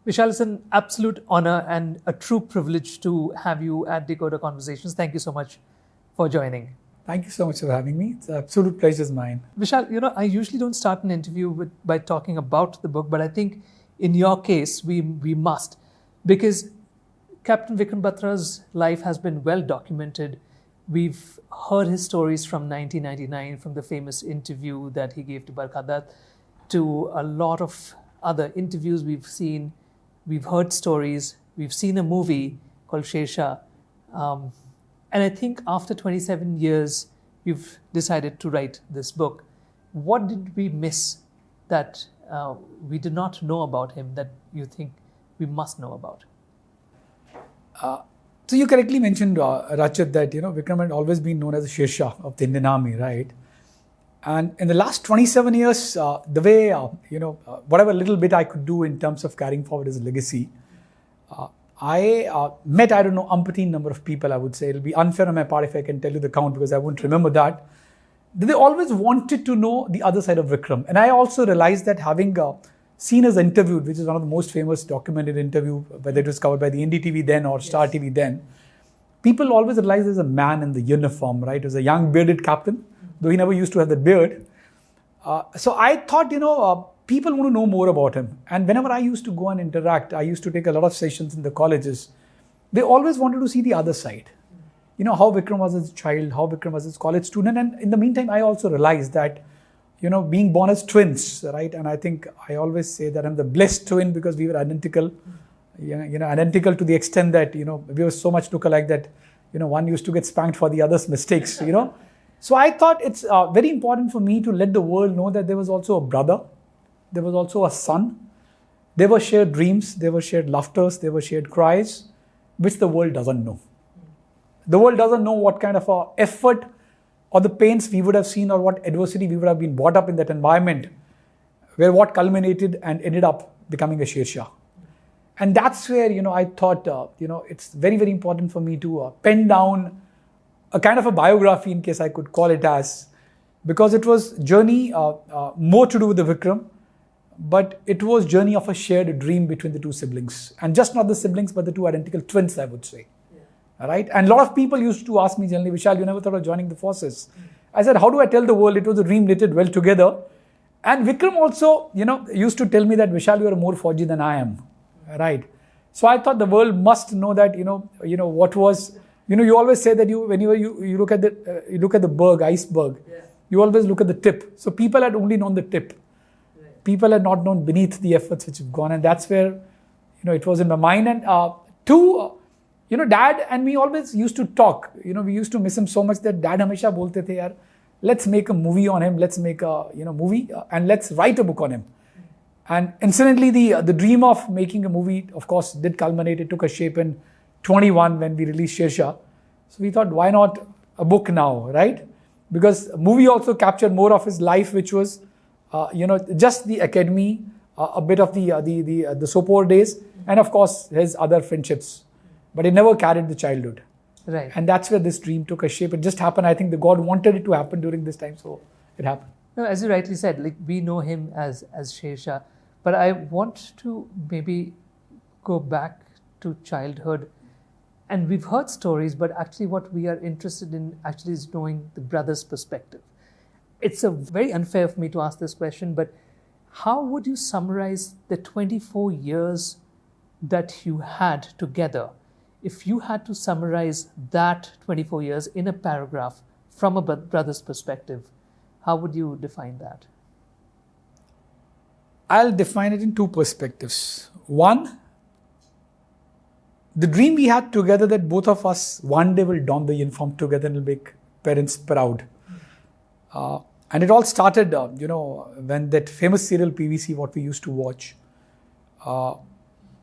Vishal, it's an absolute honor and a true privilege to have you at DeKoder Conversations. Thank you so much for joining. Thank you so much for having me. It's an absolute pleasure is mine. Vishal, I usually don't start an interview by talking about the book, but I think in your case, we must. Because Captain Vikram Batra's life has been well documented. We've heard his stories from 1999, from the famous interview that he gave to Barkhadat, to a lot of other interviews we've heard stories, we've seen a movie called Shershaah. And I think after 27 years, you've decided to write this book. What did we miss that we did not know about him that you think we must know about? So you correctly mentioned, Rachit, that Vikram had always been known as the Shershaah of the Indian Army, right? And in the last 27 years, the way, whatever little bit I could do in terms of carrying forward his legacy, I met, umpteen number of people, I would say. It'll be unfair on my part if I can tell you the count because I won't remember that. They always wanted to know the other side of Vikram. And I also realized that having seen us interviewed, which is one of the most famous documented interview, whether it was covered by the NDTV then or Star TV then, people always realized there's a man in the uniform, right? It was a young bearded captain, though he never used to have the beard. So I thought, people want to know more about him. And whenever I used to go and interact, I used to take a lot of sessions in the colleges. They always wanted to see the other side. How Vikram was as a child, how Vikram was as a college student. And in the meantime, I also realized that, being born as twins, right? And I think I always say that I'm the blessed twin because we were identical, identical to the extent that, we were so much look-alike that, one used to get spanked for the other's mistakes, So I thought it's very important for me to let the world know that there was also a brother, there was also a son, there were shared dreams, there were shared laughters, there were shared cries, which the world doesn't know. The world doesn't know what kind of effort or the pains we would have seen or what adversity we would have been brought up in that environment where what culminated and ended up becoming a Shershaah. And that's where, I thought, it's very, very important for me to pen down a kind of a biography, in case I could call it as, because it was journey more to do with the Vikram, but it was journey of a shared dream between the two siblings. And just not the siblings, but the two identical twins, I would say. Right? And a lot of people used to ask me generally, Vishal, you never thought of joining the forces. I said, how do I tell the world it was a dream knitted well together? And Vikram also, used to tell me that, Vishal, you are more Fauji than I am. Right? So I thought the world must know that, what was, you always say that whenever you look at the iceberg, you always look at the tip. So people had only known the tip. Right. People had not known beneath the efforts which have gone. And that's where, it was in my mind. And Dad and me always used to talk. We used to miss him so much that Dad hamesha bolte the, yaar, let's make a movie on him. Let's make a movie and let's write a book on him. And incidentally, the dream of making a movie, of course, did culminate. It took a shape in 21 when we released Shershaah. So we thought, why not a book now, right? Because a movie also captured more of his life, which was, just the academy, a bit of the Sopore days, and of course, his other friendships. But it never carried the childhood. Right. And that's where this dream took a shape. It just happened. I think the God wanted it to happen during this time, so it happened. No, as you rightly said, we know him as Shershaah. But I want to maybe go back to childhood. And we've heard stories, but actually what we are interested in actually is knowing the brother's perspective. It's very unfair for me to ask this question, but how would you summarize the 24 years that you had together? If you had to summarize that 24 years in a paragraph from a brother's perspective, how would you define that? I'll define it in two perspectives. One, the dream we had together that both of us one day will don the uniform together and will make parents proud. And it all started, when that famous serial PVC, what we used to watch.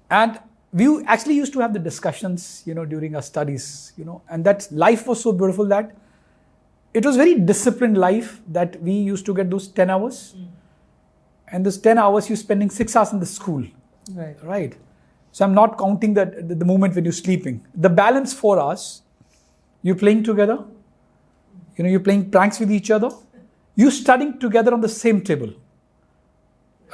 And we actually used to have the discussions, during our studies, and that life was so beautiful that it was very disciplined life that we used to get those 10 hours. And those 10 hours you're spending 6 hours in the school. Right. So I'm not counting the moment when you're sleeping. The balance for us, you're playing together, you're playing pranks with each other, you're studying together on the same table.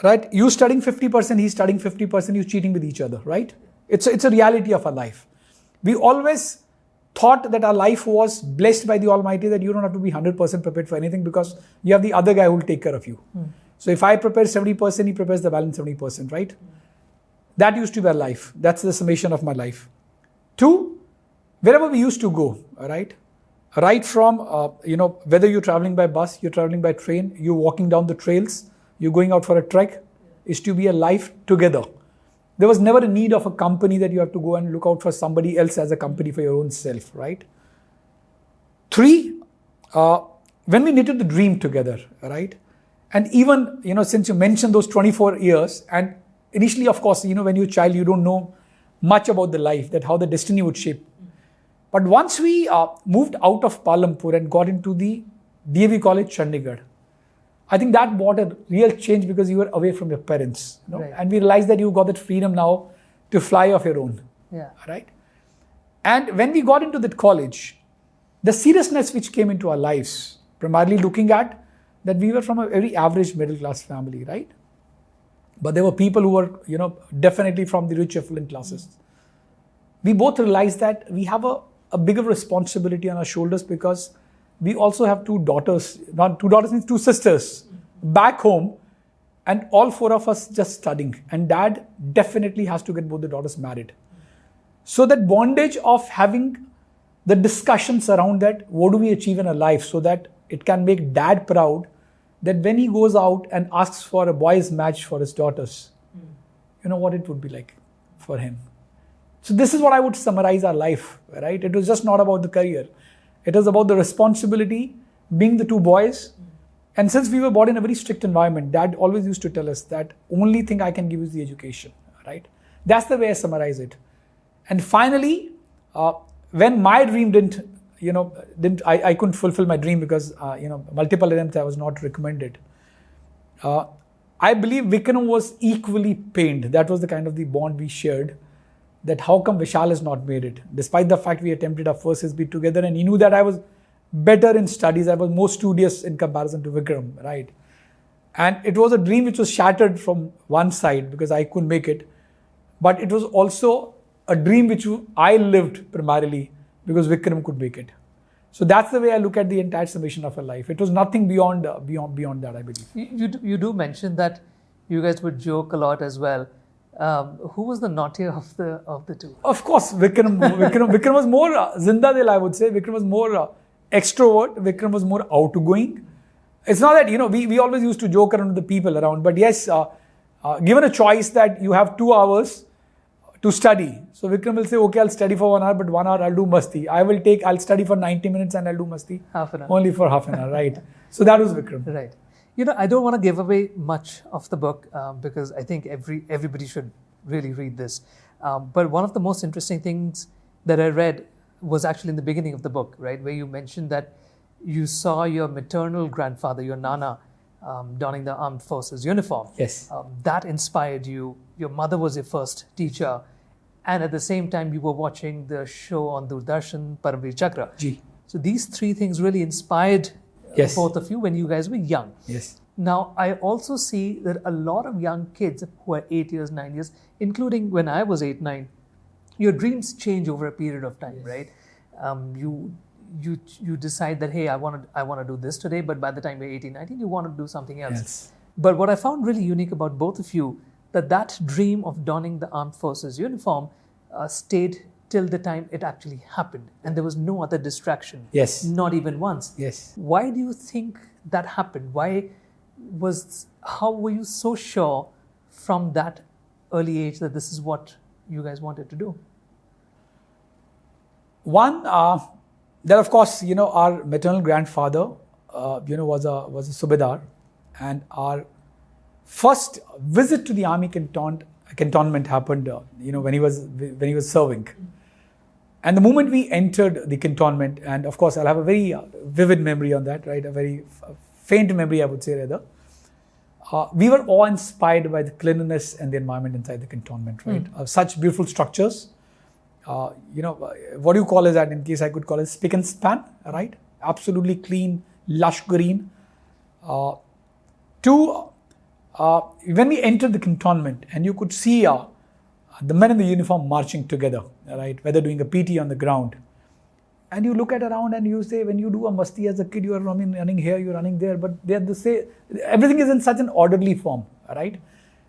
right? You studying 50%, he's studying 50%, you cheating with each other, right? It's a reality of our life. We always thought that our life was blessed by the Almighty, that you don't have to be 100% prepared for anything because you have the other guy who will take care of you. So if I prepare 70%, he prepares the balance 70%, right? That used to be our life. That's the summation of my life. 2, wherever we used to go, right? Right from, whether you're traveling by bus, you're traveling by train, you're walking down the trails, you're going out for a trek, is to be a life together. There was never a need of a company that you have to go and look out for somebody else as a company for your own self, right? 3, when we knitted the dream together, right? And even, since you mentioned those 24 years, and initially, of course, when you're a child, you don't know much about the life, that how the destiny would shape. But once we moved out of Palampur and got into the DAV College, Chandigarh, I think that brought a real change because you were away from your parents. Right. And we realized that you got that freedom now to fly of your own. Yeah. Right? And when we got into that college, the seriousness which came into our lives, primarily looking at that we were from a very average middle class family, right? But there were people who were, definitely from the rich affluent classes. We both realized that we have a bigger responsibility on our shoulders because we also have 2 daughters, not 2 daughters, means 2 sisters back home, and all 4 of us just studying. And dad definitely has to get both the daughters married. So that bondage of having the discussions around that, what do we achieve in our life so that it can make dad proud that when he goes out and asks for a boys match for his daughters, what it would be like for him. So this is what I would summarize our life, right? It was just not about the career. It was about the responsibility, being the 2 boys. And since we were brought in a very strict environment, dad always used to tell us that only thing I can give is the education, right? That's the way I summarize it. And finally, when my dream I couldn't fulfill my dream because, multiple attempts I was not recommended. I believe Vikram was equally pained. That was the kind of the bond we shared. That how come Vishal has not made it, despite the fact we attempted our first SB together, and he knew that I was better in studies, I was more studious in comparison to Vikram, right? And it was a dream which was shattered from one side because I couldn't make it, but it was also a dream which I lived primarily because Vikram could make it. So that's the way I look at the entire summation of her life. It was nothing beyond that, I believe. You do mention that you guys would joke a lot as well. Who was the naughtier of the 2? Of course, Vikram was more zinda dil, I would say. Vikram was more extrovert. Vikram was more outgoing. It's not that, we always used to joke around with the people around. But yes, given a choice that you have 2 hours to study. So Vikram will say, okay, I'll study for 1 hour, but 1 hour I'll do masti. I'll study for 90 minutes and I'll do masti. Half an hour. Only for half an hour, right? So that was Vikram. Right. I don't want to give away much of the book because I think everybody should really read this. But one of the most interesting things that I read was actually in the beginning of the book, right? Where you mentioned that you saw your maternal grandfather, your Nana, donning the armed forces uniform. Yes. That inspired you. Your mother was your first teacher. And at the same time, you were watching the show on Doordarshan, Paramveer Chakra. Ji. So these 3 things really inspired both of you when you guys were young. Yes. Now, I also see that a lot of young kids who are 8 years, 9 years, including when I was 8, 9, your dreams change over a period of time, right? You decide that, hey, I want to do this today, but by the time you're 18, 19, you want to do something else. Yes. But what I found really unique about both of you, that dream of donning the armed forces uniform stayed till the time it actually happened. And there was no other distraction. Yes. Not even once. Yes. Why do you think that happened? How were you so sure from that early age that this is what you guys wanted to do? One, that of course, our maternal grandfather, was a Subedar, and our first visit to the army cantonment happened, when he was serving. And the moment we entered the cantonment, and of course I'll have a very vivid memory on that, right? A very faint memory, I would say rather. We were awe-inspired by the cleanliness and the environment inside the cantonment, right? Such beautiful structures. What do you call it that? In case I could call it spick and span, right? Absolutely clean, lush green. Two, when we entered the cantonment and you could see the men in the uniform marching together, right? Whether doing a PT on the ground. And you look at around and you say, when you do a masti as a kid, you are running here, you're running there, but they are the same. Everything is in such an orderly form, right?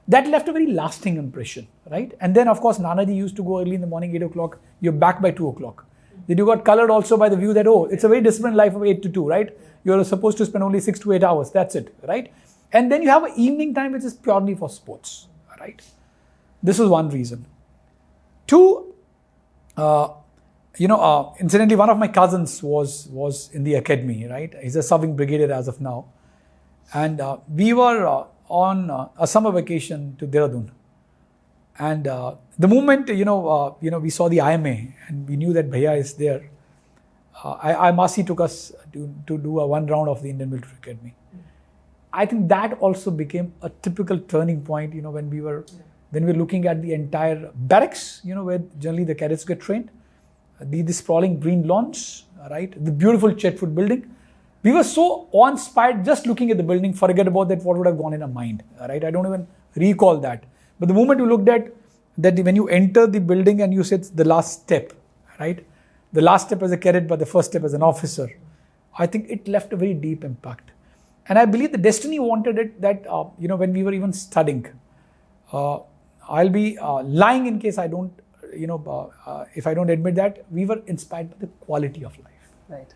That left a very lasting impression, right? And then, of course, Nanaji used to go early in the morning, 8 o'clock, you're back by 2 o'clock. Then you got colored also by the view that, oh, it's a very disciplined life of 8 to 2, right? You're supposed to spend only 6 to 8 hours, that's it, right? And then you have an evening time which is purely for sports, right? This is one reason. Two, incidentally, one of my cousins was in the academy, right? He's a serving brigadier as of now. And we were on a summer vacation to Dehradun. And the moment, we saw the IMA and we knew that Bhaiya is there, Masi took us to do one round of the Indian Military Academy. I think that also became a typical turning point, when we were looking at the entire barracks, where generally the cadets get trained, the sprawling green lawns, right, the beautiful Chetwood building. We were so awe-inspired just looking at the building, forget about that, what would have gone in our mind, right? I don't even recall that. But the moment you looked at that, when you enter the building and you said the last step, right? The last step as a cadet, but the first step as an officer, I think it left a very deep impact. And I believe the destiny wanted it that, when we were even studying, I'll be lying in case I don't, if I don't admit that, we were inspired by the quality of life.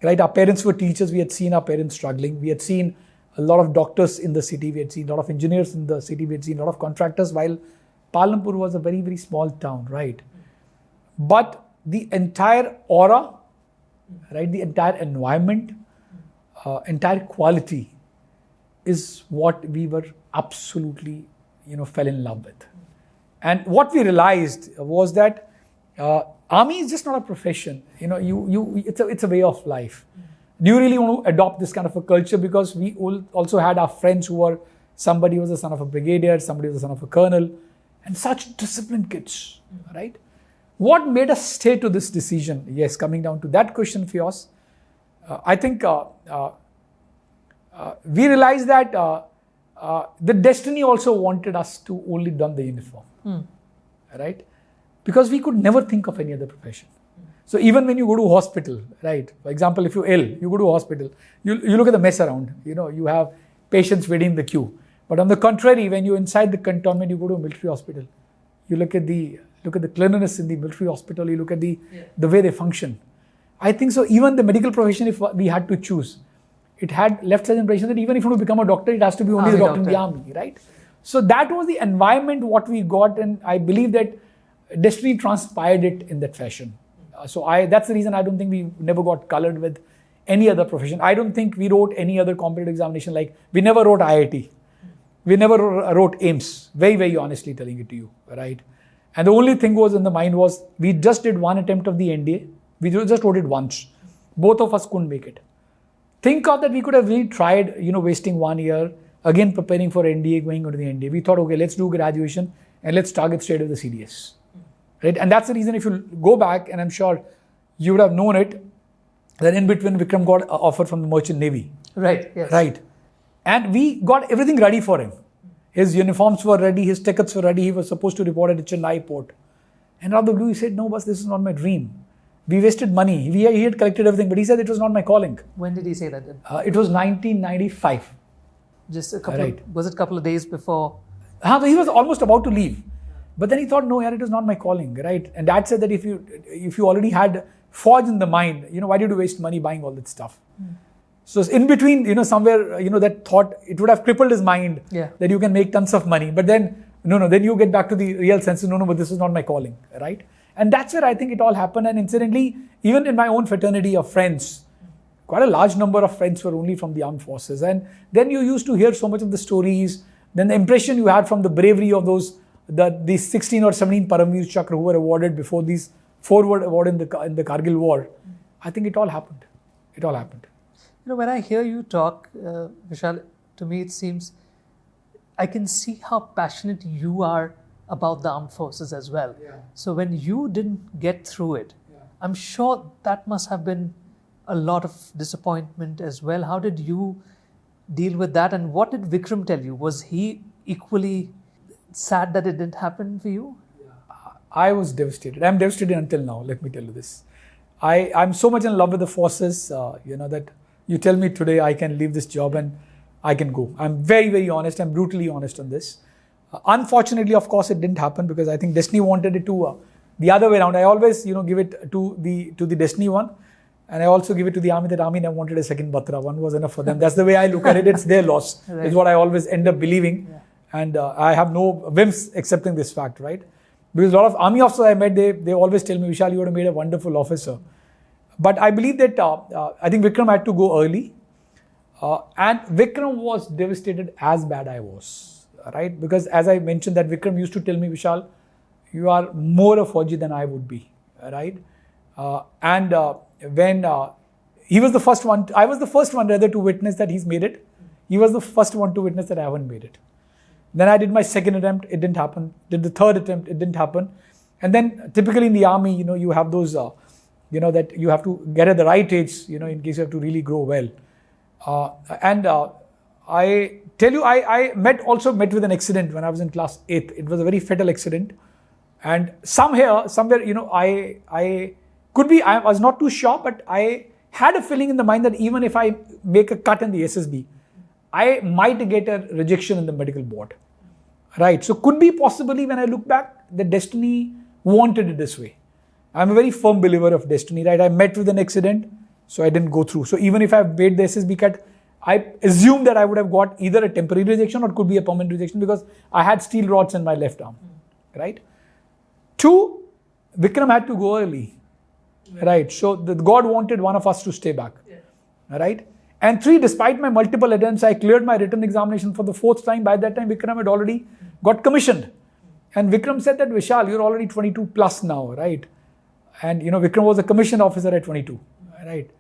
Right. Our parents were teachers. We had seen our parents struggling. We had seen a lot of doctors in the city. We had seen a lot of engineers in the city. We had seen a lot of contractors, while Palampur was a very, very small town, right? But the entire aura, right, the entire environment, entire quality is what we were absolutely, fell in love with. And what we realized was that army is just not a profession. It's a way of life. Do you really want to adopt this kind of a culture? Because we also had our friends who were, somebody was the son of a brigadier, somebody was the son of a colonel, and such disciplined kids, right? What made us stay to this decision? Yes, coming down to that question of yours, I think we realized that the destiny also wanted us to only don the uniform, right? Because we could never think of any other profession. So even when you go to a hospital, right? For example, if you're ill, you go to a hospital, you look at the mess around, you have patients waiting in the queue. But on the contrary, when you're inside the cantonment, you go to a military hospital, you look at the cleanliness in the military hospital, you look at the way they function. I think so even the medical profession, if we had to choose, it had left such an impression that even if you want to become a doctor, it has to be only the doctor in the army, right? So that was the environment what we got, and I believe that destiny transpired it in that fashion. That's the reason I don't think we never got colored with any other profession. I don't think we wrote any other competitive examination, like we never wrote IIT. We never wrote AIMS, very, very honestly telling it to you, right? And the only thing was in the mind was, we just did one attempt of the NDA. We just wrote it once. Both of us couldn't make it. Think of that, we could have really tried, wasting 1 year, again preparing for NDA, going into the NDA. We thought, okay, let's do graduation and let's target straight with the CDS. Right? And that's the reason, if you go back, and I'm sure you would have known it, that in between Vikram got an offer from the Merchant Navy. Right, yes. Right. And we got everything ready for him. His uniforms were ready, his tickets were ready, he was supposed to report at the Chennai port. And out of the blue, he said, no, boss, this is not my dream. We wasted money. He had collected everything, but he said it was not my calling. When did he say that? It was 1995. Just a couple was it a couple of days before? He was almost about to leave. But then he thought, no, it was not my calling, right? And Dad said that if you already had forged in the mind, why did you waste money buying all that stuff? So in between, somewhere, that thought, it would have crippled his mind that you can make tons of money. But then, then you get back to the real sense, but this is not my calling, right? And that's where I think it all happened. And incidentally, even in my own fraternity of friends, quite a large number of friends were only from the armed forces. And then you used to hear so much of the stories. Then the impression you had from the bravery of these 16 or 17 Paramveer Chakra who were awarded before these 4 were awarded in the Kargil War. I think it all happened. It all happened. When I hear you talk, Vishal, to me it seems, I can see how passionate you are about the armed forces as well. Yeah. So when you didn't get through it, I'm sure that must have been a lot of disappointment as well. How did you deal with that? And what did Vikram tell you? Was he equally sad that it didn't happen for you? I was devastated. I'm devastated until now, let me tell you this. I'm so much in love with the forces, that you tell me today I can leave this job and I can go. I'm very, very honest. I'm brutally honest on this. Unfortunately, of course, it didn't happen because I think destiny wanted it to the other way around. I always, give it to the destiny one. And I also give it to the army that army never wanted a second Batra. One was enough for them. That's the way I look at it. It's their loss. Right. Is what I always end up believing. Yeah. And I have no whims accepting this fact, right? Because a lot of army officers I met, they always tell me, Vishal, you would have made a wonderful officer. But I believe that I think Vikram had to go early. And Vikram was devastated as bad I was, right? Because as I mentioned that Vikram used to tell me, Vishal, you are more a Fauji than I would be, right? When he was the first one, I was the first one rather to witness that he's made it. He was the first one to witness that I haven't made it. Then I did my second attempt, it didn't happen. Did the third attempt, it didn't happen. And then typically in the army, you have those, that you have to get at the right age, in case you have to really grow well. I tell you, I also met with an accident when I was in class 8th. It was a very fatal accident. And somewhere, I was not too sure, but I had a feeling in the mind that even if I make a cut in the SSB, I might get a rejection in the medical board, right? So could be possibly when I look back, the destiny wanted it this way. I'm a very firm believer of destiny, right? I met with an accident, so I didn't go through. So even if I made the SSB cut, I assume that I would have got either a temporary rejection or it could be a permanent rejection because I had steel rods in my left arm, right? 2, Vikram had to go early, right? So God wanted one of us to stay back, right? And 3, despite my multiple attempts, I cleared my written examination for the 4th time. By that time, Vikram had already got commissioned. And Vikram said that, Vishal, you're already 22 plus now, right? And, Vikram was a commissioned officer at 22, right?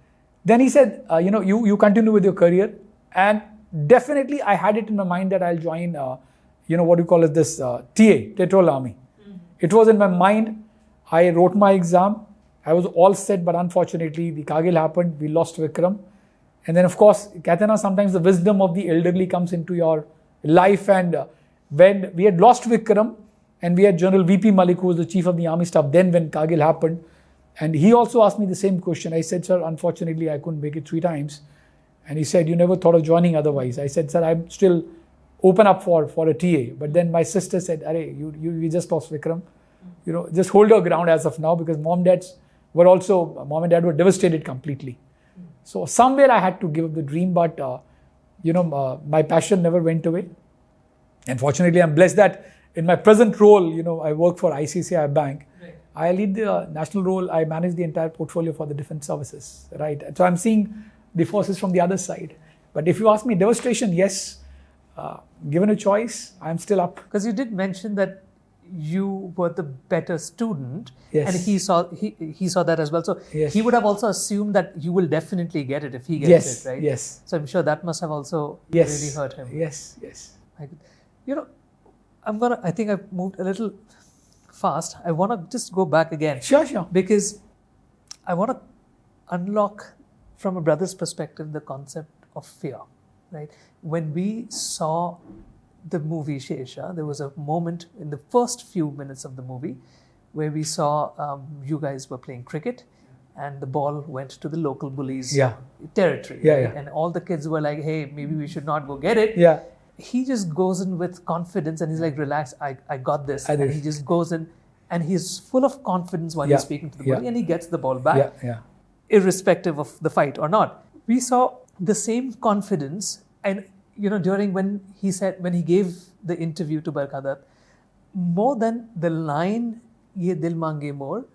Then he said, you continue with your career. And definitely I had it in my mind that I'll join, what do you call it, this TA, Territorial Army. Mm-hmm. It was in my mind. I wrote my exam. I was all set, but unfortunately, the Kargil happened. We lost Vikram. And then, of course, Katana, sometimes the wisdom of the elderly comes into your life. And when we had lost Vikram, and we had General VP Malik, who was the chief of the army staff, then when Kargil happened, and he also asked me the same question. I said, sir, unfortunately, I couldn't make it 3 times. And he said, you never thought of joining otherwise. I said, sir, I'm still open up for a TA. But then my sister said, Arey, you just lost Vikram. Just hold your ground as of now, because mom and dad were devastated completely. So somewhere I had to give up the dream, but my passion never went away. And fortunately, I'm blessed that in my present role, I work for ICICI Bank. Right. I lead the national role. I manage the entire portfolio for the defense services, right? So I'm seeing the forces from the other side. But if you ask me, devastation, yes. Given a choice, I'm still up. Because you did mention that you were the better student, yes. And he saw that as well. So yes. He would have also assumed that you will definitely get it if he gets it, right? Yes. So I'm sure that must have also really hurt him. Yes. I think I've moved a little fast. I want to just go back again. Sure. Because I want to unlock from a brother's perspective the concept of fear, right? When we saw the movie Shershaah, there was a moment in the first few minutes of the movie where we saw you guys were playing cricket and the ball went to the local bullies' territory. Right? And all the kids were like, hey, maybe we should not go get it. Yeah. He just goes in with confidence and he's like, relax, I got this. And he just goes in and he's full of confidence while he's speaking to the bully and he gets the ball back, irrespective of the fight or not. We saw the same confidence and during when he gave the interview to Barkadat, more than the line, Ye Dil Mange More,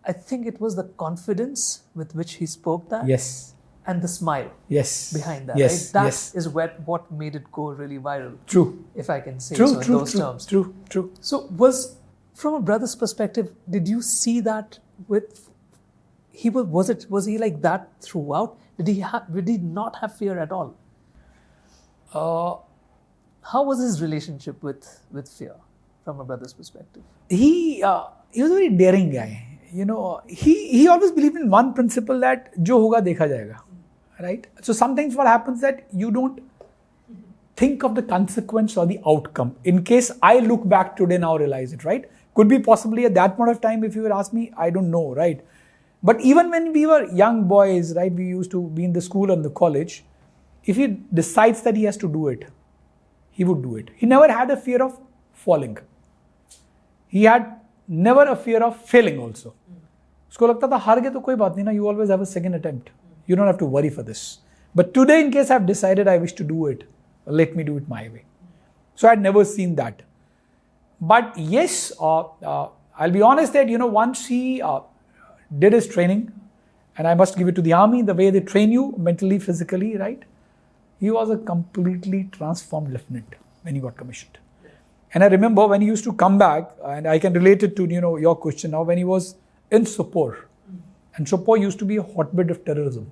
I think it was the confidence with which he spoke that. Yes. And the smile behind that. Yes. Right? That is what made it go really viral. True. If I can say so in those terms. True. So from a brother's perspective, did you see that was he like that throughout? Did he not have fear at all? How was his relationship with fear from a brother's perspective? He was a very daring guy. He always believed in one principle that jo hoga dekha jayega, right? So sometimes what happens that you don't think of the consequence or the outcome. In case I look back today now realize it, right? Could be possibly at that point of time, if you would ask me, I don't know, right? But even when we were young boys, right, we used to be in the school and the college, if he decides that he has to do it, he would do it. He never had a fear of falling. He had never a fear of failing also. उसको लगता था हार गए तो कोई बात नहीं ना, you always have a second attempt. You don't have to worry for this. But today, in case I've decided I wish to do it, let me do it my way. So I'd never seen that. But yes, I'll be honest that, once he did his training, and I must give it to the army, the way they train you mentally, physically, right? He was a completely transformed lieutenant when he got commissioned. And I remember when he used to come back, and I can relate it to, your question now, when he was in Sopore. And Sopore used to be a hotbed of terrorism.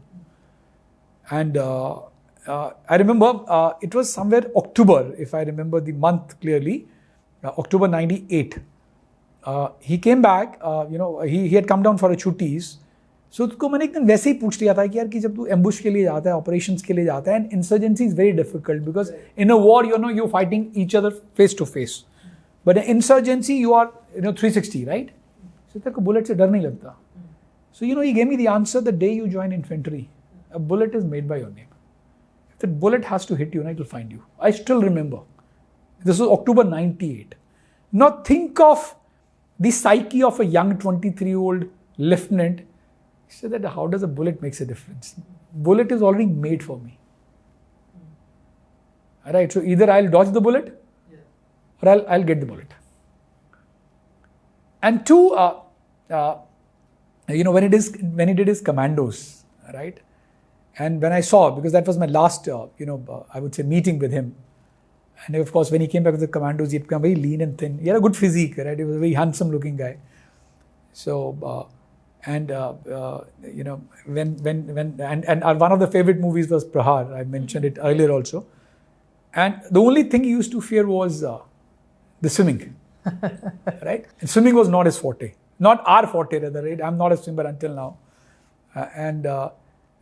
And I remember it was somewhere October, if I remember the month clearly, October 98. He came back, he had come down for a छुट्टीज. So उसको मैंने एक दिन वैसे ही पूछ लिया था कि यार कि जब तू एम्बुश के लिए जाता है, ऑपरेशंस के लिए जाता है, and insurgency is very difficult because in a war you fighting each other face to face, but insurgency you are 360, right? So तेरे को बुलेट से डर नहीं लगता. So he gave me the answer the day you join infantry. A bullet is made by your name. If that bullet has to hit you, it will find you. I still remember. This was October 98. Now think of the psyche of a young 23-year-old lieutenant. He said that how does a bullet makes a difference? Bullet is already made for me. Alright, so either I'll dodge the bullet or I'll get the bullet. And two, when he did his commandos, right? And when I saw, because that was my last, I would say meeting with him. And of course, when he came back with the commandos, he had become very lean and thin. He had a good physique, right? He was a very handsome looking guy. So, when one of the favorite movies was Prahar. I mentioned it earlier also. And the only thing he used to fear was the swimming, right? And swimming was not his forte. Not our forte rather, right? I'm not a swimmer until now.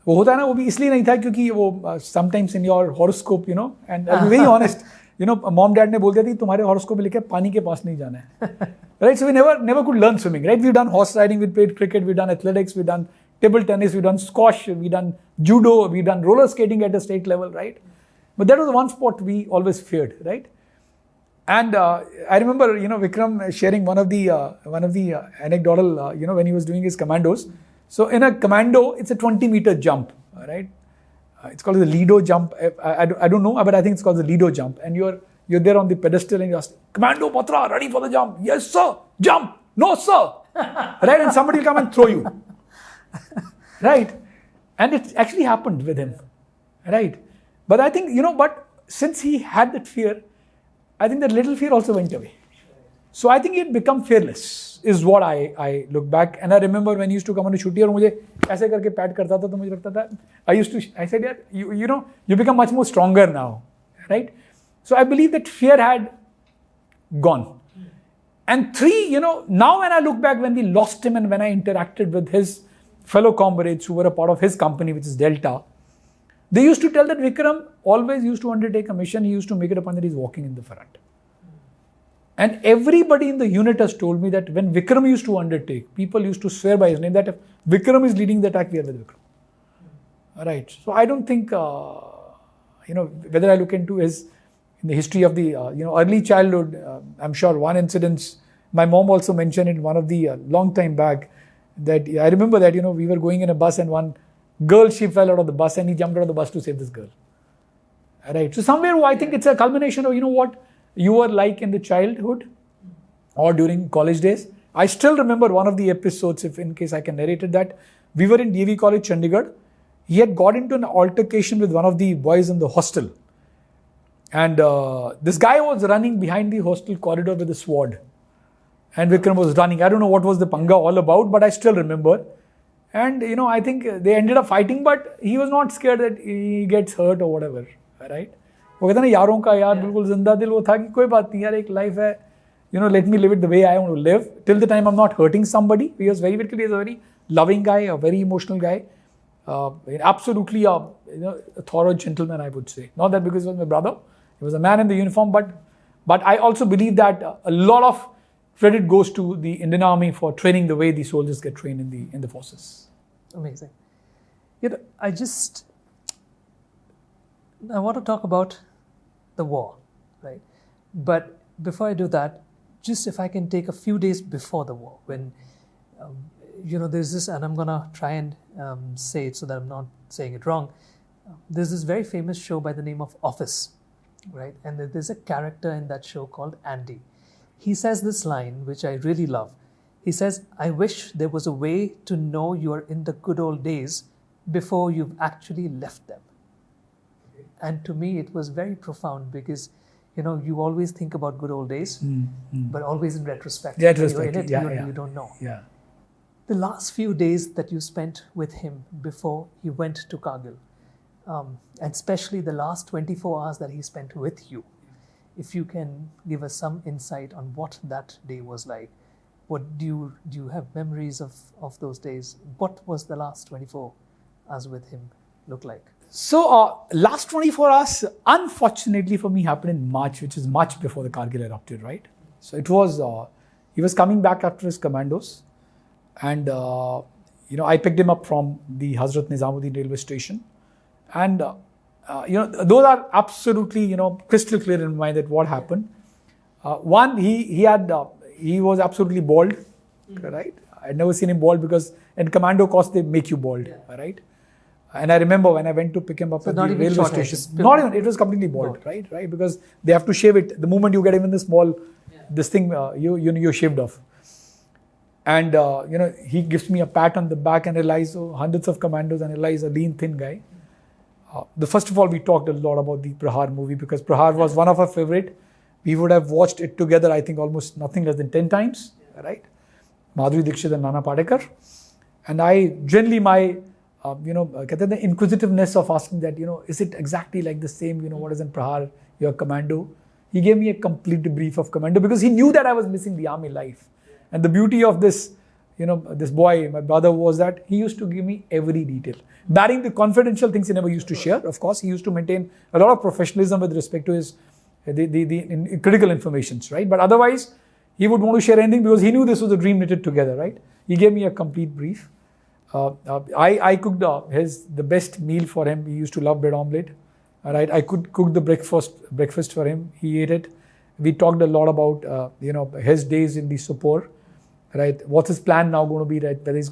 वो होता है ना, वो भी इसलिए नहीं था क्योंकि वो sometimes in your horoscope, and I'll be very honest, mom dad ने बोल दिया था तुम्हारे horoscope में लिखा है पानी के पास नहीं जाना है. Right? So we never could learn swimming, right? We've done horse riding, we played cricket, we've done athletics, we've done table tennis, we've done squash, we've done judo, we've done roller skating at a state level, right? But that was the one sport we always feared, right? And I remember, Vikram sharing one of the anecdotal, when he was doing his commandos. So in a commando, it's a 20-meter jump, right? It's called the Lido jump. I don't know, but I think it's called the Lido jump. And you're there on the pedestal and you ask, Commando Batra, ready for the jump? Yes, sir. Jump. No, sir. Right? And somebody will come and throw you. Right? And it actually happened with him. Right? But I think, but since he had that fear, I think that little fear also went away. So I think he had become fearless, is what I look back. And I remember when he used to come on a छुट्टी और मुझे ऐसे करके PAT करता था तो मुझे लगता था, I said, yeah, you become much more stronger now, right? So I believe that fear had gone. And three, now when I look back when we lost him and when I interacted with his fellow comrades who were a part of his company, which is Delta, they used to tell that Vikram always used to undertake a mission. He used to make it a point that he's walking in the front. And everybody in the unit has told me that when Vikram used to undertake, people used to swear by his name that if Vikram is leading the attack, we are with Vikram. Right. So I don't think, whether I look into in the history of the, early childhood, I'm sure one incident, my mom also mentioned in one of the long time back that I remember that, we were going in a bus and one girl, she fell out of the bus and he jumped out of the bus to save this girl. Right. So somewhere I think it's a culmination of, what you were like in the childhood or during college days. I still remember one of the episodes, if in case I can narrate it, that we were in DV College, Chandigarh. He had got into an altercation with one of the boys in the hostel. And this guy was running behind the hostel corridor with a sword. And Vikram was running. I don't know what was the panga all about, but I still remember. And, I think they ended up fighting, but he was not scared that he gets hurt or whatever, right? वो कहता ना यारों का यार बिल्कुल जिंदा दिल वो था कि कोई बात नहीं यार एक लाइफ है, let me live it the way I want to live till the time I'm not hurting somebody. He was very a very loving guy, a very emotional guy. absolutely a thorough gentleman, I would say. Not that because he was my brother, he was a man in the uniform, but I also believe that a lot of credit goes to the Indian Army for training the way the soldiers get trained in the forces. Amazing. I want to talk about the war, right? But before I do that, just if I can take a few days before the war, when there's this, and I'm gonna try and say it so that I'm not saying it wrong. There's this very famous show by the name of Office, right? And there's a character in that show called Andy. He says this line, which I really love. He says, "I wish there was a way to know you're in the good old days before you've actually left them." And to me, it was very profound because, you always think about good old days, but always in retrospect. Yeah, You're in it, you don't know. Yeah. The last few days that you spent with him before he went to Kargil, and especially the last 24 hours that he spent with you, if you can give us some insight on what that day was like. What do you have memories of those days? What was the last 24 hours with him look like? So last 24 hours, unfortunately for me, happened in March, which is much before the Kargil erupted, right? So it was, he was coming back after his commandos, and I picked him up from the Hazrat Nizamuddin railway station, and those are absolutely crystal clear in my mind that what happened. One, he was absolutely bald, right? I'd never seen him bald because in commando course they make you bald, right? And I remember when I went to pick him up at the railway station, it was completely bald, right? Because they have to shave it. The moment you get even the small, this thing, you're shaved off. And, he gives me a pat on the back and realized, hundreds of commandos, and realized a lean, thin guy. First of all, we talked a lot about the Prahar movie because Prahar was one of our favorite. We would have watched it together, I think, almost nothing less than 10 times, right? Madhuri Dixit and Nana Patekar. And I generally, the inquisitiveness of asking that, is it exactly like the same, what is in Prahar, your commando? He gave me a complete debrief of commando because he knew that I was missing the army life. And the beauty of this, this boy, my brother, was that he used to give me every detail. Barring the confidential things he never used to share, of course, he used to maintain a lot of professionalism with respect to his the critical informations, right? But otherwise, he would want to share anything because he knew this was a dream knitted together, right? He gave me a complete brief. I cooked the best meal for him. He used to love bread omelette. All right, I could cook the breakfast for him. He ate it. We talked a lot about his days in the Sopore. Right, what's his plan now going to be? Right, whether he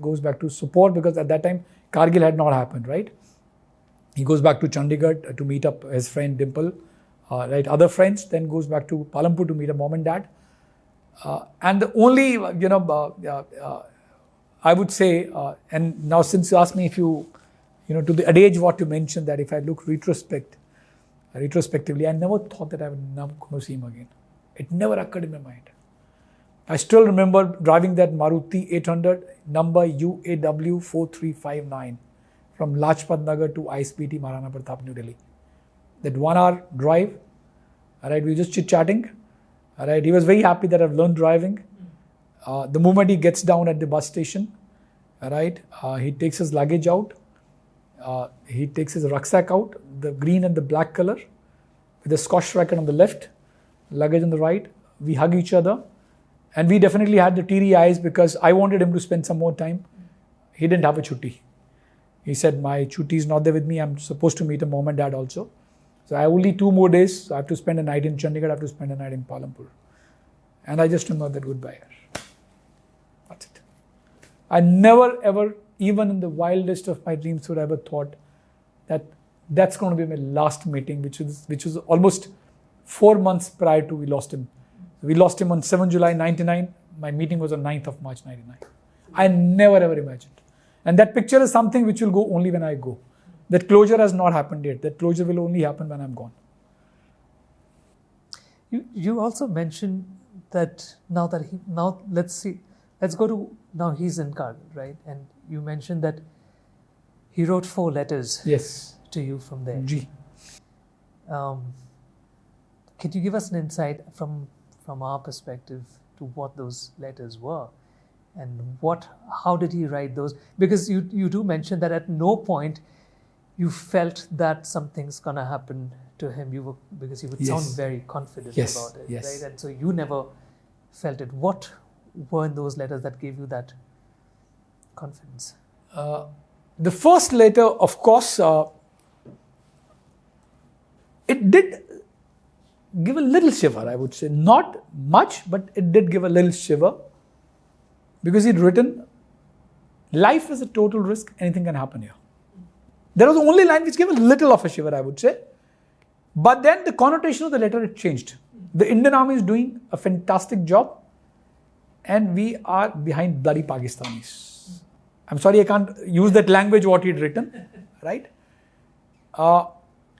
goes back to Sopore because at that time Kargil had not happened. Right, he goes back to Chandigarh to meet up his friend Dimple. Right, other friends. Then goes back to Palampur to meet a mom and dad. And the only I would say, and now since you asked me if to the adage what you mentioned, that if I look retrospectively, I never thought that I would never going to see him again. It never occurred in my mind. I still remember driving that Maruti 800 number UAW 4359 from Lajpat Nagar to ISPT Maharana Pratap, New Delhi. That 1 hour drive, all right, we were just chit-chatting. All right, he was very happy that I've learned driving. The moment he gets down at the bus station, all right, he takes his luggage out. He takes his rucksack out, the green and the black color, with a Scotch racket on the left, luggage on the right. We hug each other. And we definitely had the teary eyes because I wanted him to spend some more time. He didn't have a chutti. He said, my chutti is not there with me. I'm supposed to meet a mom and dad also. So I have only 2 more days. So I have to spend a night in Chandigarh. I have to spend a night in Palampur. And I just remember that goodbye. That's it. I never ever, even in the wildest of my dreams, would I ever thought that that's going to be my last meeting, which was almost 4 months prior to we lost him. We lost him on 7 July 99. My meeting was on 9th of March 99. I never ever imagined. And that picture is something which will go only when I go. That closure has not happened yet. That closure will only happen when I'm gone. You also mentioned that let's go to now he's in Kargil, right? And you mentioned that he wrote 4 letters to you from there. G. Can you give us an insight from our perspective to what those letters were And how did he write those? Because you do mention that at no point you felt that something's gonna happen to him. Because you would sound very confident about it, right? And so you never felt it. What were in those letters that gave you that confidence? The first letter, of course, it did give a little shiver, I would say. Not much, but it did give a little shiver. Because he'd written, life is a total risk, anything can happen here. There was the only line which gave a little of a shiver, I would say. But then the connotation of the letter, it changed. The Indian Army is doing a fantastic job and we are behind bloody Pakistanis. I'm sorry I can't use that language what he'd written, right?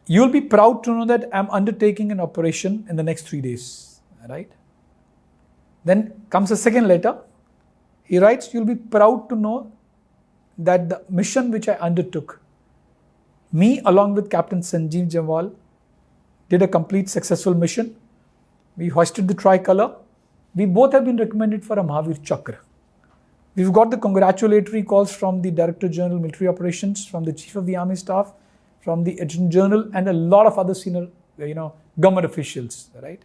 You'll be proud to know that I'm undertaking an operation in the next 3 days, right? Then comes a second letter. He writes, you'll be proud to know that the mission which I undertook, me along with Captain Sanjeev Jamal, did a complete successful mission. We hoisted the tricolour. We both have been recommended for a Mahavir Chakra. We've got the congratulatory calls from the Director General Military Operations, from the Chief of the Army Staff, from the Adjutant General, and a lot of other senior, government officials, right?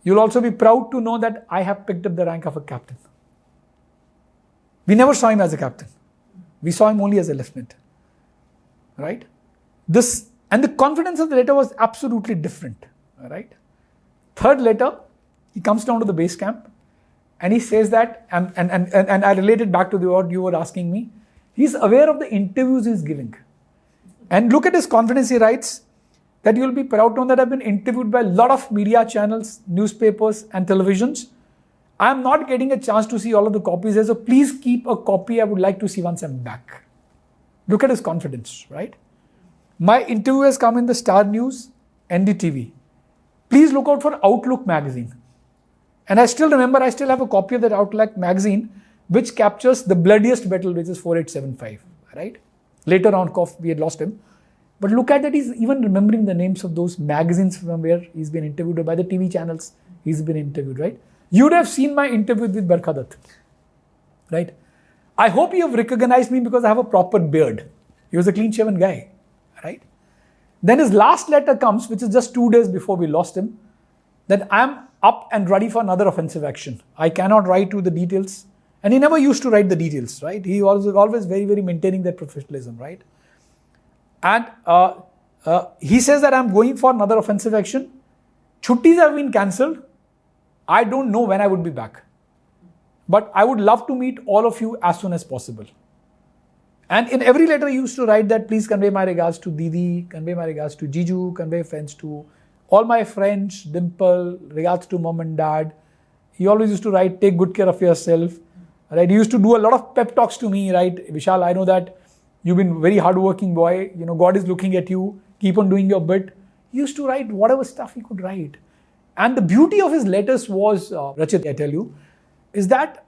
You'll also be proud to know that I have picked up the rank of a captain. We never saw him as a captain. We saw him only as a lieutenant, right? And the confidence of the letter was absolutely different, right? Third letter, he comes down to the base camp and he says that, and I related back to what you were asking me, he's aware of the interviews he's giving. And look at his confidence, he writes that you'll be proud to know that I've been interviewed by a lot of media channels, newspapers and televisions. I'm not getting a chance to see all of the copies there, so please keep a copy. I would like to see once I'm back. Look at his confidence, right? My interview has come in the Star News, NDTV. Please look out for Outlook magazine. And I still remember, I still have a copy of that Outlook magazine, which captures the bloodiest battle, which is 4875, right? Later on, we had lost him. But look at that, he's even remembering the names of those magazines from where he's been interviewed, or by the TV channels he's been interviewed, right? You would have seen my interview with Barkha Dutt, right? I hope you have recognized me because I have a proper beard. He was a clean-shaven guy, right? Then his last letter comes, which is just 2 days before we lost him, that I'm up and ready for another offensive action. I cannot write you the details. And he never used to write the details, right? He was always very, very maintaining that professionalism, right? And he says that I'm going for another offensive action. Chuttis have been cancelled. I don't know when I would be back. But I would love to meet all of you as soon as possible. And in every letter he used to write that, please convey my regards to Didi, convey my regards to Jiju, convey friends to all my friends, Dimple, regards to mom and dad. He always used to write, take good care of yourself. Right? He used to do a lot of pep talks to me, right? Vishal, I know that you've been a very hardworking boy. God is looking at you. Keep on doing your bit. He used to write whatever stuff he could write. And the beauty of his letters was, Rachit, I tell you, is that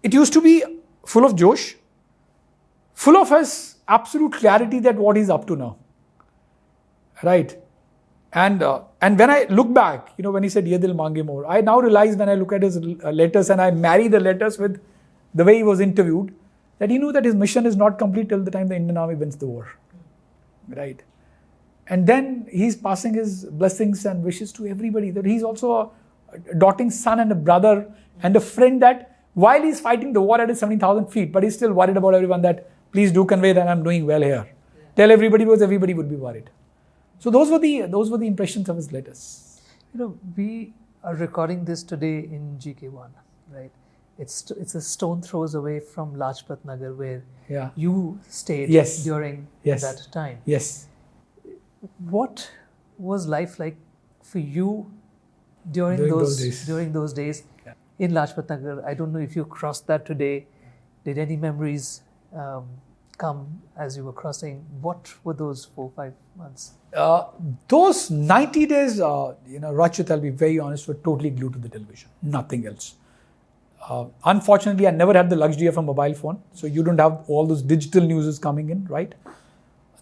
it used to be full of Josh, full of his absolute clarity that what he's up to now. Right? And when I look back, when he said, Ye dil mange more, I now realize when I look at his letters and I marry the letters with the way he was interviewed, that he knew that his mission is not complete till the time the Indian Army wins the war. Right? And then he's passing his blessings and wishes to everybody, that he's also a doting son and a brother and a friend, that while he's fighting the war at his 70,000 feet, but he's still worried about everyone, that please do convey that I'm doing well here. Yeah. Tell everybody, because everybody would be worried. So those were the impressions of his letters. We are recording this today in GK1, right? It's a stone throws away from Lajpat Nagar, where you stayed during that time. Yes. What was life like for you during those days in Lajpat Nagar? I don't know if you crossed that today. Did any memories come as you were crossing? What were those 4-5 months? Those 90 days, Rachit, I'll be very honest, were totally glued to the television. Nothing else. Unfortunately, I never had the luxury of a mobile phone. So you don't have all those digital news coming in, right?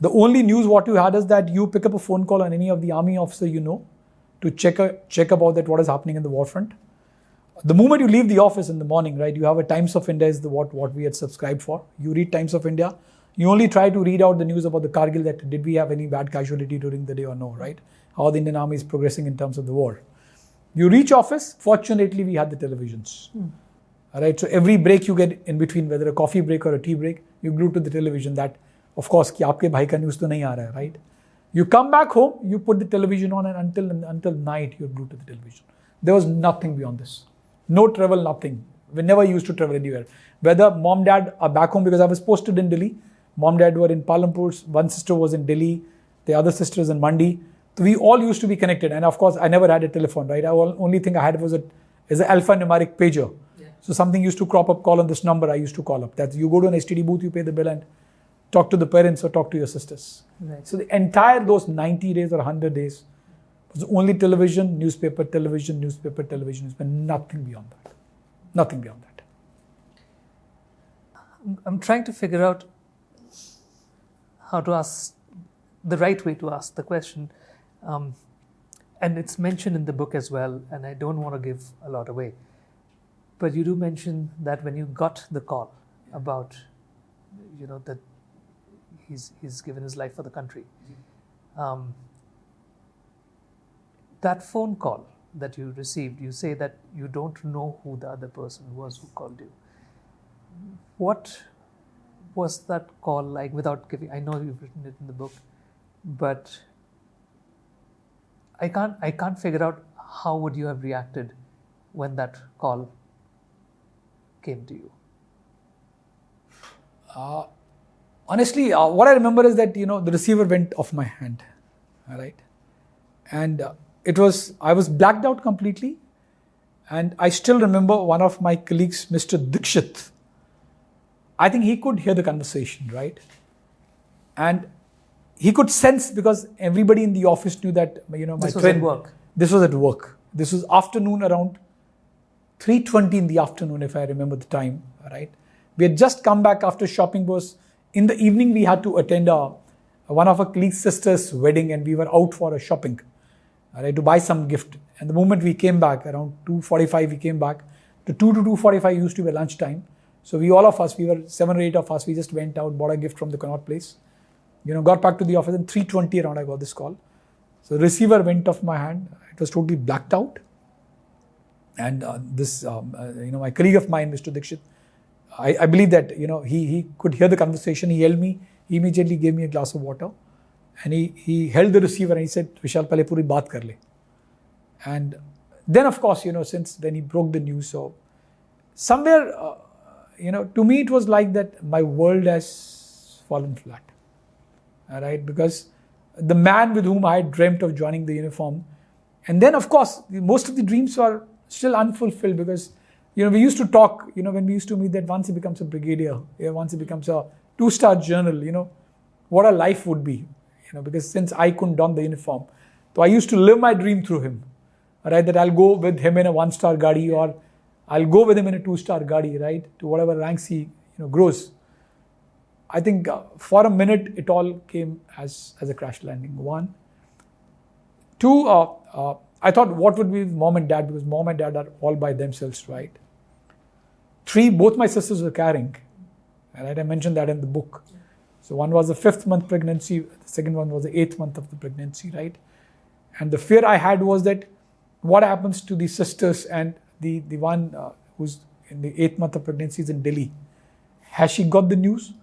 The only news what you had is that you pick up a phone call on any of the army officer to check about that what is happening in the war front. The moment you leave the office in the morning, right, you have a Times of India is what we had subscribed for. You read Times of India. You only try to read out the news about the Kargil, that did we have any bad casualty during the day or no, right? How the Indian Army is progressing in terms of the war. You reach office, fortunately we had the televisions. Right, so every break you get in between, whether a coffee break or a tea break, you glue to the television that, of course, कि आपके भाई का news तो नहीं आ रहा है, right? You come back home, you put the television on, and until night you're glued to the television. There was nothing beyond this. No travel, nothing. We never used to travel anywhere. Whether mom, dad are back home, because I was posted in Delhi. Mom, dad were in Palampur. One sister was in Delhi. The other sister is in Mandi. So we all used to be connected. And of course, I never had a telephone, right? The only thing I had was an alphanumeric pager. Yeah. So something used to crop up, call on this number, I used to call up. That's, you go to an STD booth, you pay the bill and talk to the parents or talk to your sisters. Right. So the entire those 90 days or 100 days was only television, newspaper, television, newspaper, television, nothing beyond that. Nothing beyond that. I'm trying to figure out how to ask, the right way to ask the question. And it's mentioned in the book as well, and I don't want to give a lot away. But you do mention that when you got the call about, that he's given his life for the country. That phone call that you received, you say that you don't know who the other person was who called you. What was that call like, without giving, I know you've written it in the book, but I can't figure out how would you have reacted when that call came to you. Honestly, what I remember is that, the receiver went off my hand, all right? And I was blacked out completely. And I still remember one of my colleagues, Mr. Dikshit. I think he could hear the conversation, right? And he could sense, because everybody in the office knew that, my this was friend. at work. This was at work. This was afternoon, around 3:20 in the afternoon, if I remember the time, right? We had just come back after shopping, because in the evening we had to attend one of our colleagues' sister's wedding, and we were out for a shopping, right, to buy some gift. And the moment we came back, around 2:45 we came back. To 2 to 2:45 used to be lunchtime. So we were 7 or 8 of us, we just went out, bought a gift from the Connaught place. Got back to the office, and 3:20 around I got this call. So the receiver went off my hand. It was totally blacked out. And my colleague of mine, Mr. Dikshit, I believe that, he could hear the conversation. He held me. He immediately gave me a glass of water. And he held the receiver and he said, Vishal, pehle puri baat kar le. And then, of course, since then he broke the news. So somewhere, to me it was like that my world has fallen flat. All right, because the man with whom I had dreamt of joining the uniform, and then of course most of the dreams are still unfulfilled, because we used to talk, when we used to meet, that once he becomes a brigadier, once he becomes a 2-star general, what a life would be, because since I couldn't don the uniform, so I used to live my dream through him, right? That I'll go with him in a 1-star gadi, or I'll go with him in a 2-star gadi, right? To whatever ranks he grows. I think for a minute it all came as a crash landing. 1. 2, I thought what would be with mom and dad, because mom and dad are all by themselves, right? 3, both my sisters were carrying, right? I mentioned that in the book. So one was the 5th month pregnancy, the second one was the 8th month of the pregnancy, right? And the fear I had was that what happens to the sisters, and the one who's in the 8th month of pregnancy is in Delhi. Has she got the news?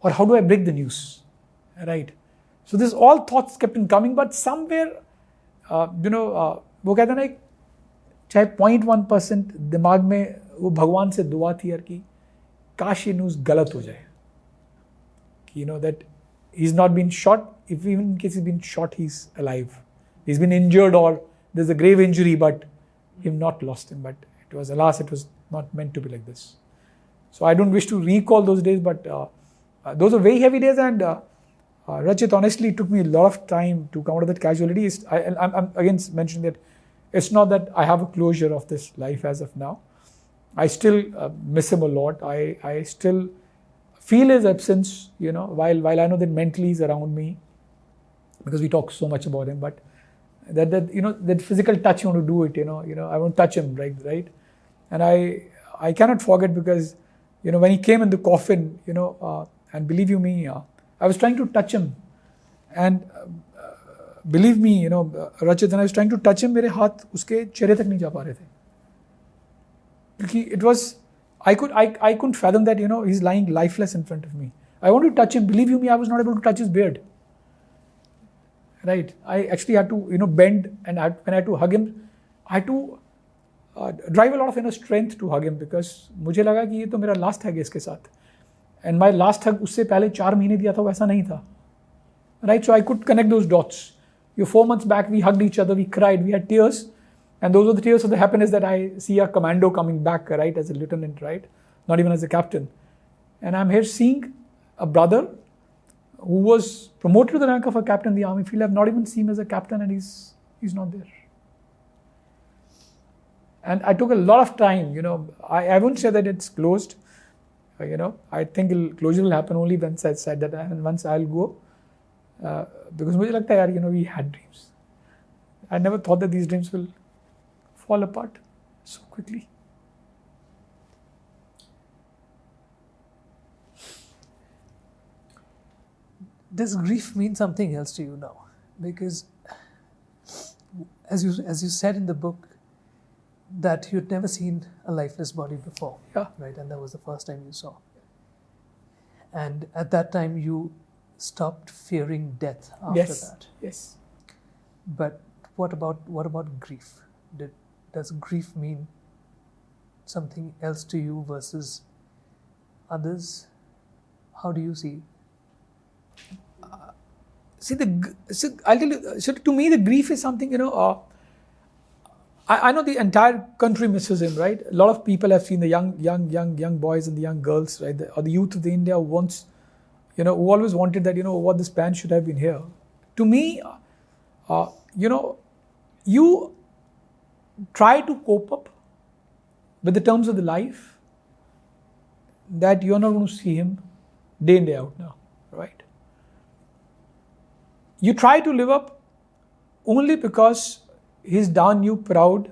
Or how do I break the news, right? So this all thoughts kept on coming, but somewhere, वो कहते हैं ना, चाहे 0.1% दिमाग में वो भगवान से दुआ थी यार कि काश ये न्यूज़ गलत हो जाए, कि that he's not been shot. If even in case he's been shot, he's alive. He's been injured or there's a grave injury, but we've not lost him. But it was, alas, it was not meant to be like this. So I don't wish to recall those days, but those are very heavy days, and Rachit, honestly, it took me a lot of time to come out of that casualty. I'm again mentioning that it's not that I have a closure of this life as of now. I still miss him a lot. I still feel his absence, while I know that mentally he's around me, because we talk so much about him, but that physical touch, you want to do it, I want to touch him, right? And I cannot forget because, when he came in the coffin, and believe you me, I was trying to touch him. And believe me, Rachit, and I was trying to touch him, मेरे हाथ उसके चेहरे तक नहीं जा पा रहे थे. Because it was, I couldn't fathom that, he's lying lifeless in front of me. I wanted to touch him. Believe you me, I was not able to touch his beard. Right? I actually had to, bend, and when I had to hug him, I had to drive a lot of inner strength to hug him because मुझे लगा कि ये तो मेरा last hug है इसके साथ. And my last hug उससे पहले 4 महीने दिया था वैसा नहीं था. Right? So I could connect those dots. 4 months back, we hugged each other, we cried, we had tears. And those were the tears of the happiness that I see a commando coming back, right, as a lieutenant, right? Not even as a captain. And I'm here seeing a brother who was promoted to the rank of a captain in the army field. I've not even seen him as a captain, and he's not there. And I took a lot of time, I won't say that it's closed. I think closure will happen only once I said that, and once I'll go. Because मुझे लगता है यार, we had dreams. I never thought that these dreams will fall apart so quickly. Does grief mean something else to you now? Because as you said in the book, that you'd never seen a lifeless body before. Yeah. Right? And that was the first time you saw. And at that time you stopped fearing death after that. Yes. But what about grief? Does grief mean something else to you versus others? How do you see? I'll tell you. So to me, the grief is something. I know the entire country misses him. Right. A lot of people have seen the young boys and the young girls. Right. Or the youth of the India who always wanted that. What this band should have been here. To me, you try to cope up with the terms of the life that you're not going to see him day in, day out now, right? You try to live up only because he's done you proud,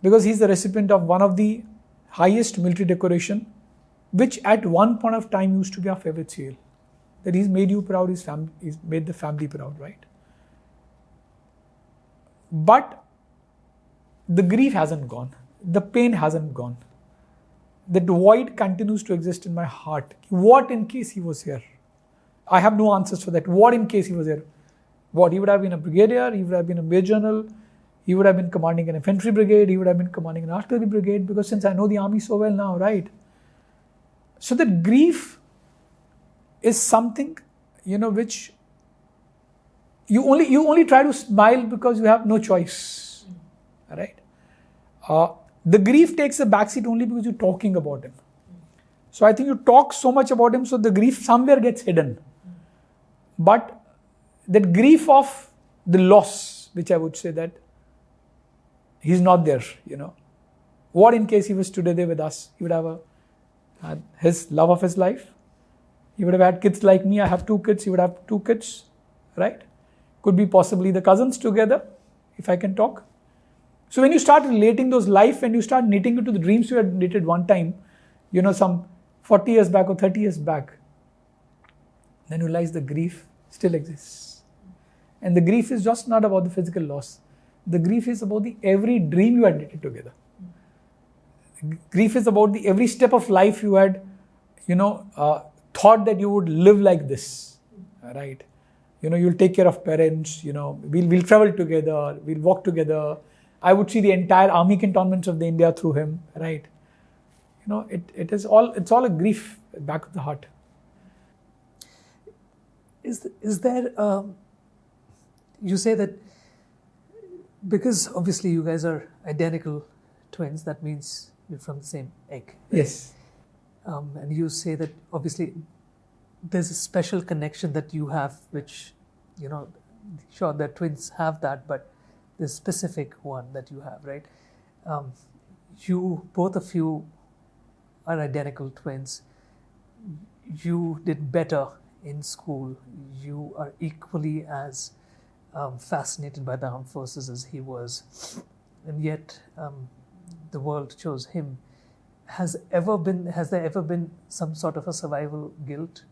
because he's the recipient of one of the highest military decoration, which at one point of time used to be our favorite serial. That he's made you proud, he's made the family proud, right? But the grief hasn't gone. The pain hasn't gone. That void continues to exist in my heart. What in case he was here? I have no answers for that. What in case he was here? What? He would have been a brigadier, he would have been a major general, he would have been commanding an infantry brigade, he would have been commanding an artillery brigade, because since I know the army so well now, right? So that grief is something, which you only try to smile because you have no choice, right? The grief takes a backseat only because you're talking about him. So I think you talk so much about him, so the grief somewhere gets hidden. But that grief of the loss, which I would say that he's not there, What in case he was today there with us? He would have had his love of his life. He would have had kids like me. I have 2 kids. He would have 2 kids, right? Could be possibly the cousins together, if I can talk. So when you start relating those life and you start knitting it to the dreams you had knitted one time, some 40 years back or 30 years back, then you realize the grief still exists. And the grief is just not about the physical loss. The grief is about the every dream you had knitted together. Grief is about the every step of life you had, thought that you would live like this, right? You'll take care of parents, we'll travel together, we'll walk together. I would see the entire army cantonments of the India through him, right? It's all a grief back of the heart. Is there, you say that because obviously you guys are identical twins, that means you're from the same egg. Right? Yes. And you say that obviously there's a special connection that you have, which, sure that twins have that, but the specific one that you have, right? Both of you are identical twins. You did better in school. You are equally as fascinated by the armed forces as he was. And yet, the world chose him. Has there ever been some sort of a survival guilt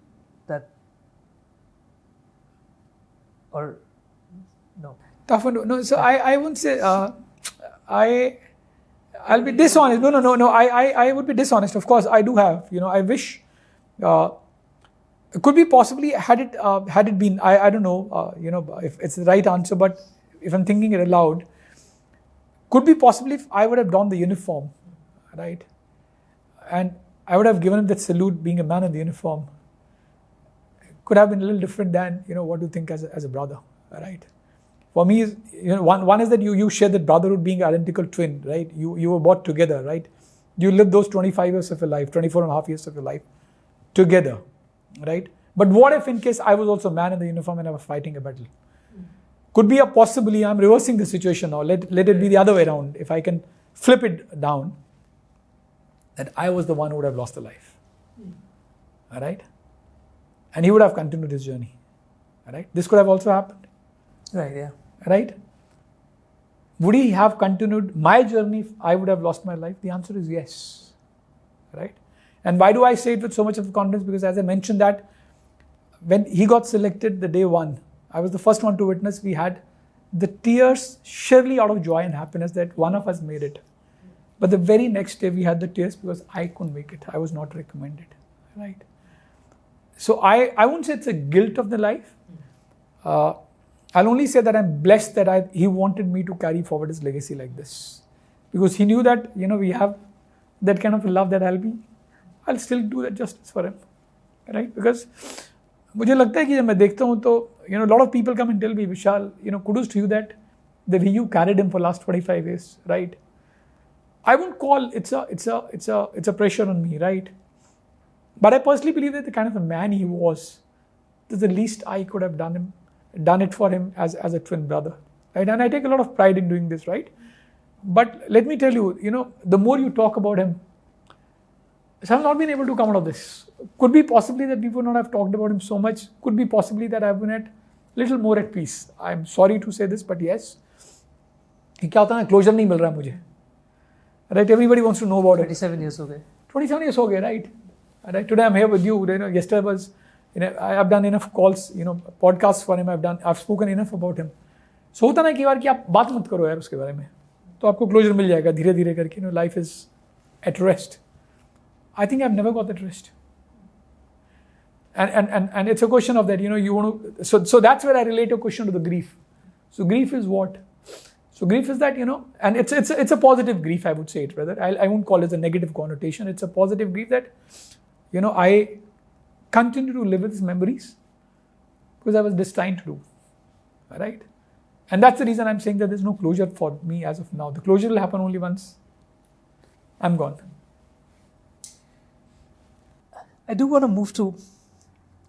that, or no? Tough one. No, so I wouldn't say, I'll be dishonest. No. I would be dishonest. Of course, I do have. I wish. It could be possibly had it been. I don't know. If it's the right answer, but if I'm thinking it aloud, could be possibly if I would have donned the uniform, right, and I would have given him that salute, being a man in the uniform. Could have been a little different than what you think as a brother, right? For me, one is that you share that brotherhood, being identical twin, right? You were brought together, right? You lived those 25 years of your life, 24 and a half years of your life together, right? But what if in case I was also a man in the uniform and I was fighting a battle? Could be a possibly, I'm reversing the situation now, let it be the other way around. If I can flip it down, that I was the one who would have lost the life, all right? And he would have continued his journey, all right? This could have also happened. Right, yeah. Right? Would he have continued my journey if I would have lost my life? The answer is yes. Right? And why do I say it with so much of confidence? Because as I mentioned that when he got selected the day one, I was the first one to witness, we had the tears surely out of joy and happiness that one of us made it. But the very next day we had the tears because I couldn't make it. I was not recommended. Right? So I wouldn't say it's a guilt of the life. I'll only say that I'm blessed that he wanted me to carry forward his legacy like this. Because he knew that, we have that kind of love that I'll still do that justice for him. Right? Because मुझे लगता है कि जब मैं देखता हूँ तो, a lot of people come and tell me, Vishal, kudos to you that the way you carried him for last 25 years, right? I won't call it's a pressure on me, right? But I personally believe that the kind of a man he was, that's the least I could have done it for him as a twin brother, right? And I take a lot of pride in doing this, right? But let me tell you, the more you talk about him, so I've not been able to come out of this. Could be possibly that we would not have talked about him so much. Could be possibly that I've been at little more at peace. I'm sorry to say this, but yes. क्या होता है ना, closure नहीं मिल रहा मुझे. Right? Everybody wants to know about it. 27 years हो गए. 27 years हो गए, right? Right? Today I'm here with you. Yesterday was, I've done enough calls, podcasts for him. I've spoken enough about him. So होता ना कि बार कि आप बात मत करो यार उसके बारे में, तो आपको closure मिल जाएगा धीरे धीरे करके. Life is at rest. I think I've never got that rest. And it's a question of that, you want to. So that's where I relate a question to the grief. So grief is what? So grief is that, and it's a positive grief, I would say it rather. I won't call it a negative connotation. It's a positive grief that, I continue to live with his memories because I was destined to do. Right? And that's the reason I'm saying that there's no closure for me as of now. The closure will happen only once I'm gone. I do want to move to,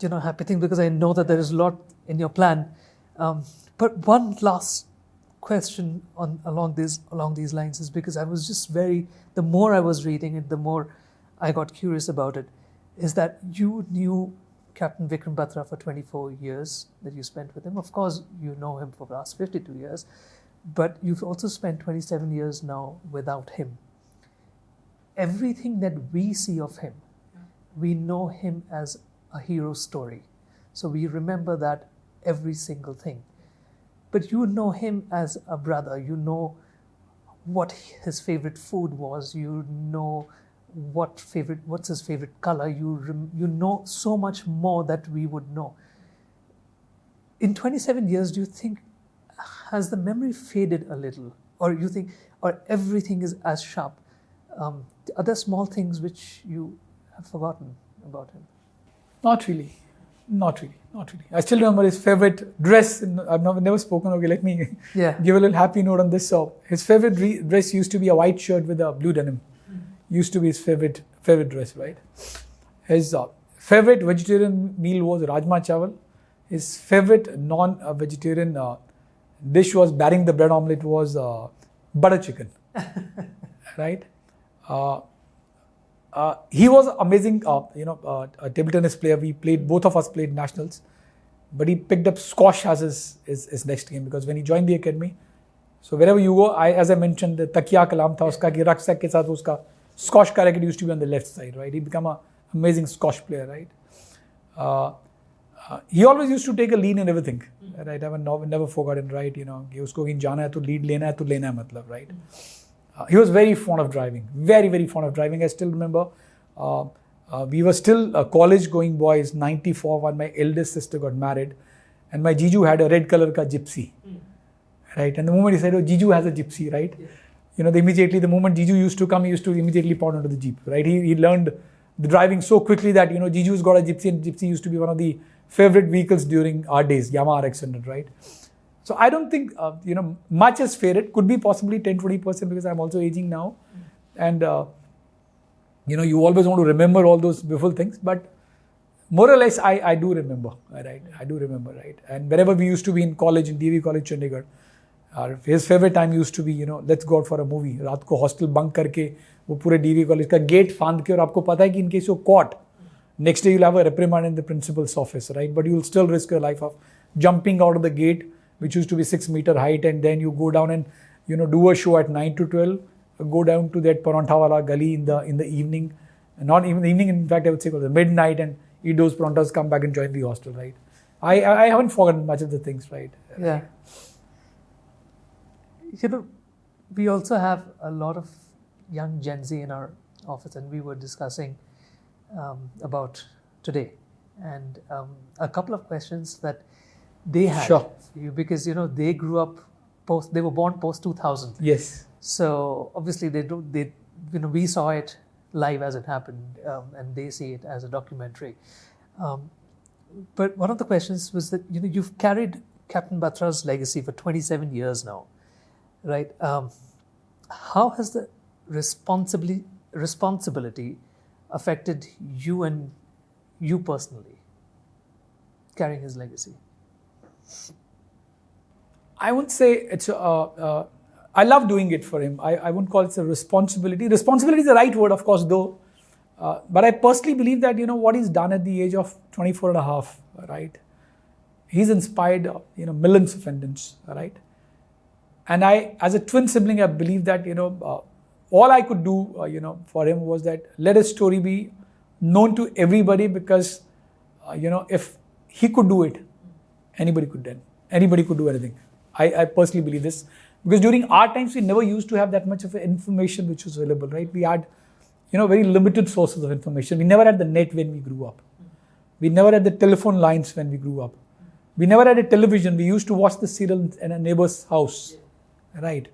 happy thing because I know that there is a lot in your plan. But one last question along these lines is because I was just the more I was reading it, the more I got curious about it, is that you knew Captain Vikram Batra for 24 years that you spent with him. Of course, you know him for the last 52 years, but you've also spent 27 years now without him. Everything that we see of him, we know him as a hero story. So we remember that every single thing. But you know him as a brother. You know what his favorite food was. You know what's his favorite color. You know so much more that we would know. In 27 years, do you think, has the memory faded a little? Or you think, or everything is as sharp? Are there small things which you have forgotten about him? Not really. I still remember his favorite dress. I've never spoken. Okay, let me give a little happy note on this. So his favorite dress used to be a white shirt with a blue denim. Used to be his favorite dress, right? His favorite vegetarian meal was rajma chawal. His favorite non-vegetarian dish was, barring the bread omelette, was butter chicken, right? He was amazing, a table tennis player. Both of us played nationals, but he picked up squash as his next game because when he joined the academy, So wherever you go, as I mentioned, the takiya kalam tha uska ki rucksack ke saath uska squash ka racket used to be on the left side, right? He became an amazing squash player, right? He always used to take a lead in everything, right? I've never forgotten, right? You know, कि उसको कहीं जाना है तो lead लेना है तो लेना है मतलब, right? He was very fond of driving, very, very fond of driving. I still remember we were still college-going boys, 94, when my eldest sister got married, and my Jiju had a red color ka gypsy, right? And the moment he said, "Oh, Jiju has a gypsy," right? Yeah. You know, the moment Jiju used to come, he used to immediately pound onto the jeep, right? He learned the driving so quickly that, you know, Jiju's got a gypsy, and gypsy used to be one of the favorite vehicles during our days, Yamaha RX100, right? So I don't think, you know, much has faded. Could be possibly 10-20% because I'm also aging now. And, you know, you always want to remember all those beautiful things. But more or less, I do remember, right? I do remember, right? And whenever we used to be in college, in DV College, Chandigarh, his favorite time used to be, you know, let's go out for a movie. रात को hostel bunk करके वो पूरे DV College का gate फांद के और आपको पता है कि in case you're caught, next day you'll have a reprimand in the principal's office, right? But you'll still risk your life of jumping out of the gate, which used to be 6 meter height, and then you go down and, you know, do a show at 9 to 12, go down to that parantha wala gali in the evening, not even the evening, in fact I would say the midnight, and eat those paranthas, come back and join the hostel, right? I haven't forgotten much of the things, right? Yeah. You know, we also have a lot of young Gen Z in our office, and we were discussing about today, and a couple of questions that they had for you, because, you know, they grew up they were born post 2000. Yes. So obviously you know, we saw it live as it happened, and they see it as a documentary. But one of the questions was that, you know, you've carried Captain Batra's legacy for 27 years now, right? How has the responsibility affected you and you personally, carrying his legacy? I wouldn't say it's I love doing it for him. I wouldn't call it a responsibility. Responsibility is the right word, of course, though. But I personally believe that, you know, what he's done at the age of 24 and a half, right? He's inspired, you know, millions of Indians, right? And I, as a twin sibling, I believe that, you know, all I could do, you know, for him was that let his story be known to everybody, because, you know, if he could do it, anybody could then. Anybody could do anything. I personally believe this, because during our times, we never used to have that much of information which was available, right? We had, you know, very limited sources of information. We never had the net when we grew up. We never had the telephone lines when we grew up. We never had a television. We used to watch the serial in a neighbor's house, right?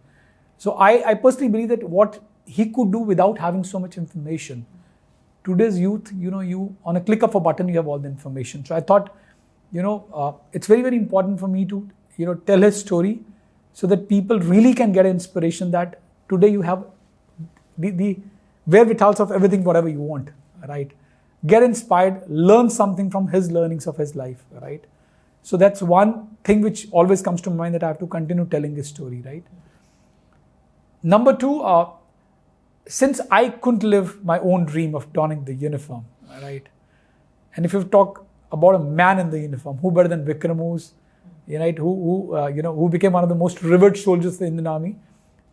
So I personally believe that what he could do without having so much information, today's youth, you know, you on a click of a button, you have all the information. So I thought, you know, it's very, very important for me to, you know, tell his story so that people really can get inspiration that today you have the wherewithals of everything, whatever you want, right? Get inspired, learn something from his learnings of his life, right? So that's one thing which always comes to mind, that I have to continue telling his story, right? Number two, since I couldn't live my own dream of donning the uniform, right? And if you talk about a man in the uniform, who better than Vikram, who's, you know, who became one of the most revered soldiers of the Indian Army,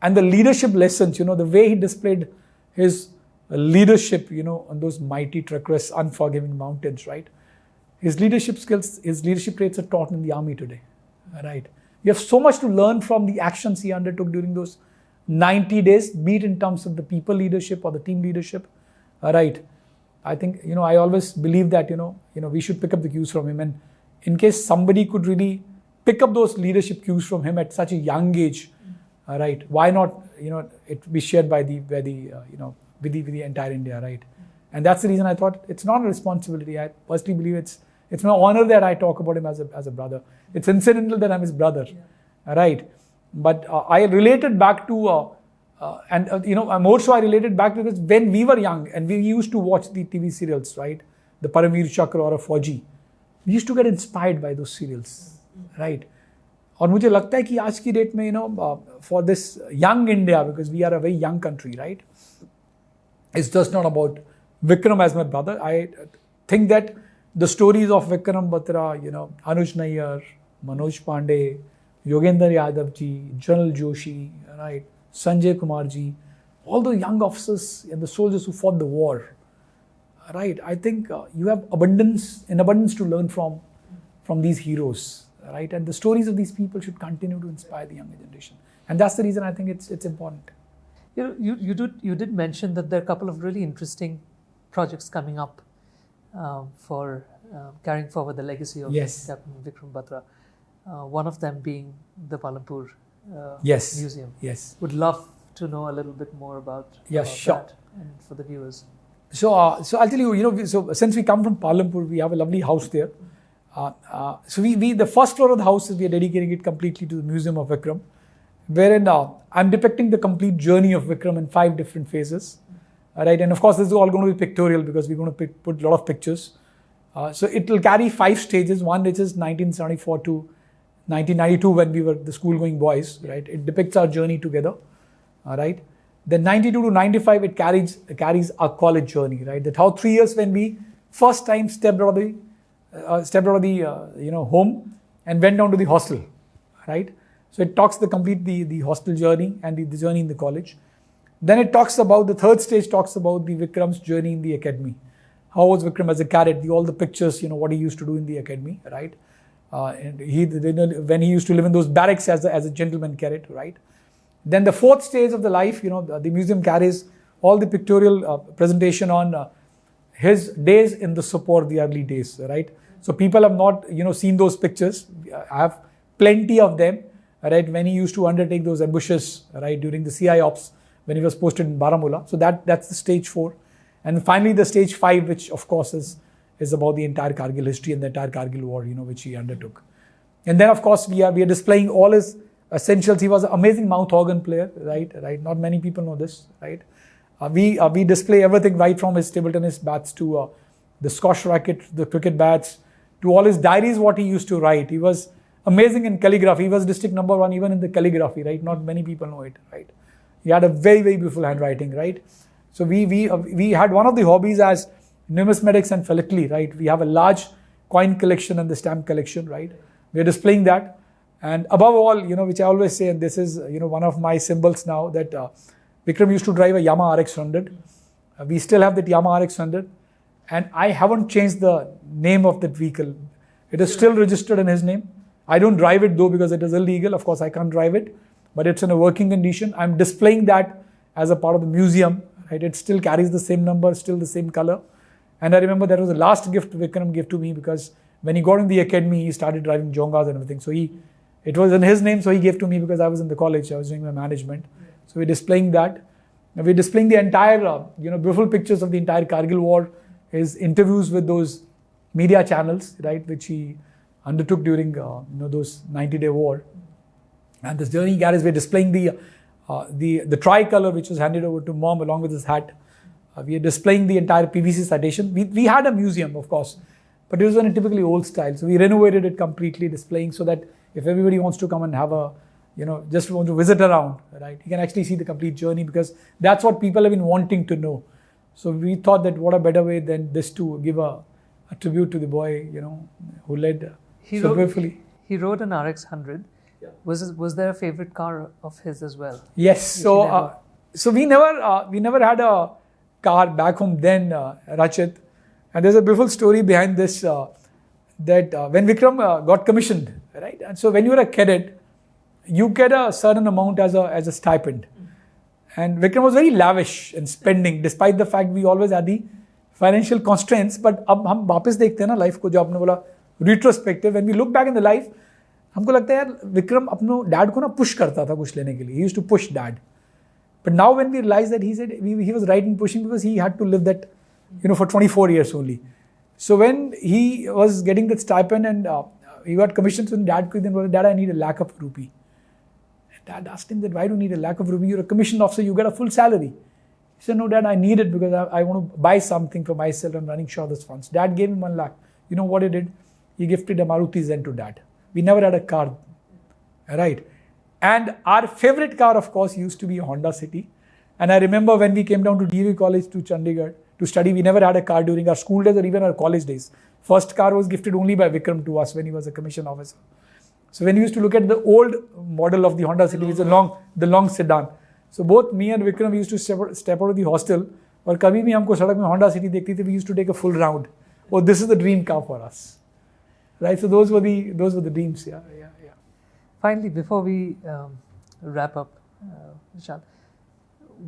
and the leadership lessons, you know, the way he displayed his leadership, you know, on those mighty, treacherous, unforgiving mountains, right? His leadership skills, his leadership traits are taught in the army today, right? You have so much to learn from the actions he undertook during those 90 days, be it in terms of the people leadership or the team leadership, right? I think, you know, I always believe that, you know, we should pick up the cues from him. And in case somebody could really pick up those leadership cues from him at such a young age, right? Why not, you know, it be shared by the you know, with the entire India, right? And that's the reason I thought it's not a responsibility. I personally believe it's my honor that I talk about him as a brother. It's incidental that I'm his brother, right? But I related back to, you know, more so I related back because when we were young and we used to watch the TV serials, right? The Paramveer Chakra or a Fauji, we used to get inspired by those serials, right? और मुझे लगता है कि आज की date में, you know, for this young India, because we are a very young country, right? It's just not about Vikram as my brother. I think that the stories of Vikram Batra, you know, Anuj Nayyar, Manoj Pandey, Yogendra Yadav ji, General Joshi, right, Sanjay Kumar ji, all the young officers and the soldiers who fought the war, right? I think you have abundance to learn from these heroes, right? And the stories of these people should continue to inspire the younger generation. And that's the reason I think it's important. You did mention that there are a couple of really interesting projects coming up for carrying forward the legacy of Captain Vikram Batra. One of them being the Palampur Museum. Yes. Would love to know a little bit more about sure. that and for the viewers. So I'll tell you, so since we come from Palampur, we have a lovely house there. So we the first floor of the house, we are dedicating it completely to the Museum of Vikram, wherein I'm depicting the complete journey of Vikram in 5 different phases. Right, and of course this is all going to be pictorial because we're going to put a lot of pictures. So it will carry 5 stages. One which is 1974 to 1992 when we were the school-going boys. Right, it depicts our journey together. Right, then 92 to 95 it carries our college journey. Right, that's how 3 years when we first time stepped out of the home and went down to the hostel. Right, so it talks the hostel journey and the journey in the college. Then it talks about, the third stage talks about the Vikram's journey in the academy. How was Vikram as a cadet, all the pictures, what he used to do in the academy, right? And when he used to live in those barracks as a gentleman cadet, right? Then the fourth stage of the life, the museum carries all the pictorial presentation on his days in the Sopore, the early days, right? So people have not, seen those pictures. I have plenty of them, right? When he used to undertake those ambushes, right? During the CI ops, when he was posted in Baramulla. So that's the stage 4. And finally the stage 5, which of course is about the entire Kargil history and the entire Kargil War, which he undertook. And then of course we are displaying all his essentials. He was an amazing mouth organ player, right? Not many people know this, right? We display everything right from his table tennis bats to the squash racket, the cricket bats, to all his diaries, what he used to write. He was amazing in calligraphy. He was district number 1 even in the calligraphy, right? Not many people know it, right? He had a very, very beautiful handwriting, right? So we had one of the hobbies as numismatics and philately, right? We have a large coin collection and the stamp collection, right? We're displaying that. And above all, which I always say, and this is, one of my symbols now, that Vikram used to drive a Yamaha RX100. We still have that Yamaha RX100. And I haven't changed the name of that vehicle. It is still registered in his name. I don't drive it though because it is illegal. Of course, I can't drive it. But it's in a working condition. I'm displaying that as a part of the museum, right? It still carries the same number, still the same color. And I remember that was the last gift Vikram gave to me because when he got in the academy, he started driving jongas and everything. So it was in his name, so he gave to me because I was in the college, I was doing my management. So we're displaying that. And we're displaying the entire, beautiful pictures of the entire Kargil War, his interviews with those media channels, right, which he undertook during, those 90-day war. And this journey carries, we're displaying the tricolor which was handed over to Mom along with his hat. We are displaying the entire PVC citation. We had a museum, of course, but it was in a typically old style. So we renovated it completely, displaying so that if everybody wants to come and have a, just want to visit around, right, you can actually see the complete journey because that's what people have been wanting to know. So we thought that what a better way than this to give a tribute to the boy, who led so beautifully. He rode an RX100. Yeah. Was there a favorite car of his as well? Yes. So we never had a car back home then, Rachit. And there's a beautiful story behind this that when Vikram got commissioned, right? And so when you were a cadet, you get a certain amount as a stipend. And Vikram was very lavish in spending, despite the fact we always had the financial constraints. But अब हम वापस देखते हैं ना life को जो आपने बोला retrospective. When we look back in the life, हमको लगता है यार विक्रम अपने डैड को ना पुश करता था कुछ लेने के लिए. He used to push dad. But now when we realize that he said he was right in pushing because he had to live that, for 24 years only. So when he was getting that stipend and he got commissions from dad, Dad, I need a lakh of rupee. Dad asked him that, why do you need a lakh of rupee? You're a commissioned officer, you get a full salary. He said, no, Dad, I need it because I want to buy something for myself. I'm running short of this funds. Dad gave him 1 lakh. You know what he did? He gifted a Maruti Zen to Dad. We never had a car, right? And our favorite car, of course, used to be a Honda City. And I remember when we came down to DV College to Chandigarh to study, we never had a car during our school days or even our college days. First car was gifted only by Vikram to us when he was a commissioned officer. So when you used to look at the old model of the Honda City, it's the long sedan. So both me and Vikram used to step out of the hostel. और कभी भी हमको सड़क में Honda City देखती थी, we used to take a full round. Oh, this is the dream car for us, right? So those were the dreams. Yeah. Finally, before we wrap up, Vishal,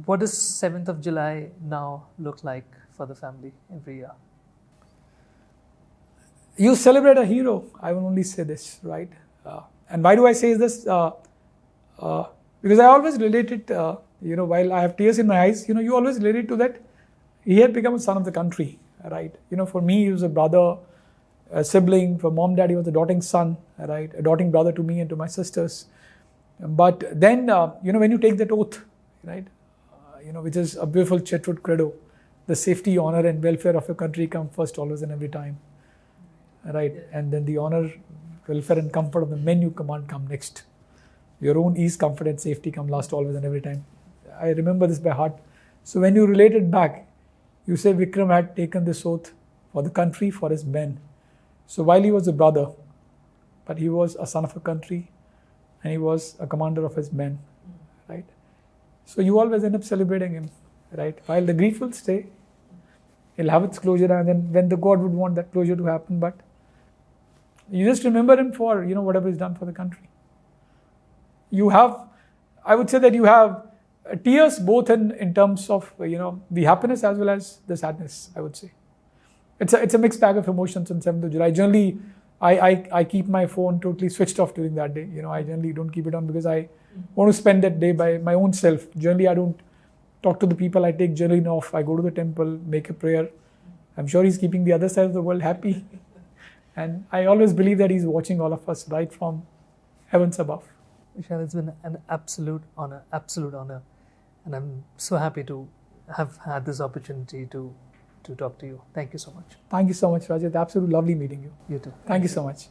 what does 7th of July now look like for the family every year? You celebrate a hero. I will only say this, right? And why do I say this? Because I always relate it, while I have tears in my eyes, you always relate it to that he had become a son of the country, right? For me, he was a brother, a sibling. For mom, dad, he was a doting son, right? A doting brother to me and to my sisters. But then, when you take that oath, right? Which is a beautiful Chetwood credo, the safety, honor, and welfare of your country come first, always, and every time, right? And then the honor, welfare, and comfort of the men you command come next. Your own ease, comfort, and safety come last, always, and every time. I remember this by heart. So when you relate it back, you say Vikram had taken this oath for the country, for his men. So while he was a brother, but he was a son of a country, and he was a commander of his men, right? So you always end up celebrating him, right? While the grief will stay, he'll have its closure, and then when the God would want that closure to happen, but you just remember him for, whatever he's done for the country. I would say that you have tears both in terms of, the happiness as well as the sadness, I would say. It's a mixed bag of emotions on 7th of July. Generally, I keep my phone totally switched off during that day. I generally don't keep it on because I want to spend that day by my own self. Generally, I don't talk to the people. I take journaling off. I go to the temple, make a prayer. I'm sure he's keeping the other side of the world happy. And I always believe that he's watching all of us right from heavens above. Vishal, it's been an absolute honor. And I'm so happy to have had this opportunity to talk to you. Thank you so much. Thank you so much, Rajat. Absolutely lovely meeting you. You too. Thank you so much.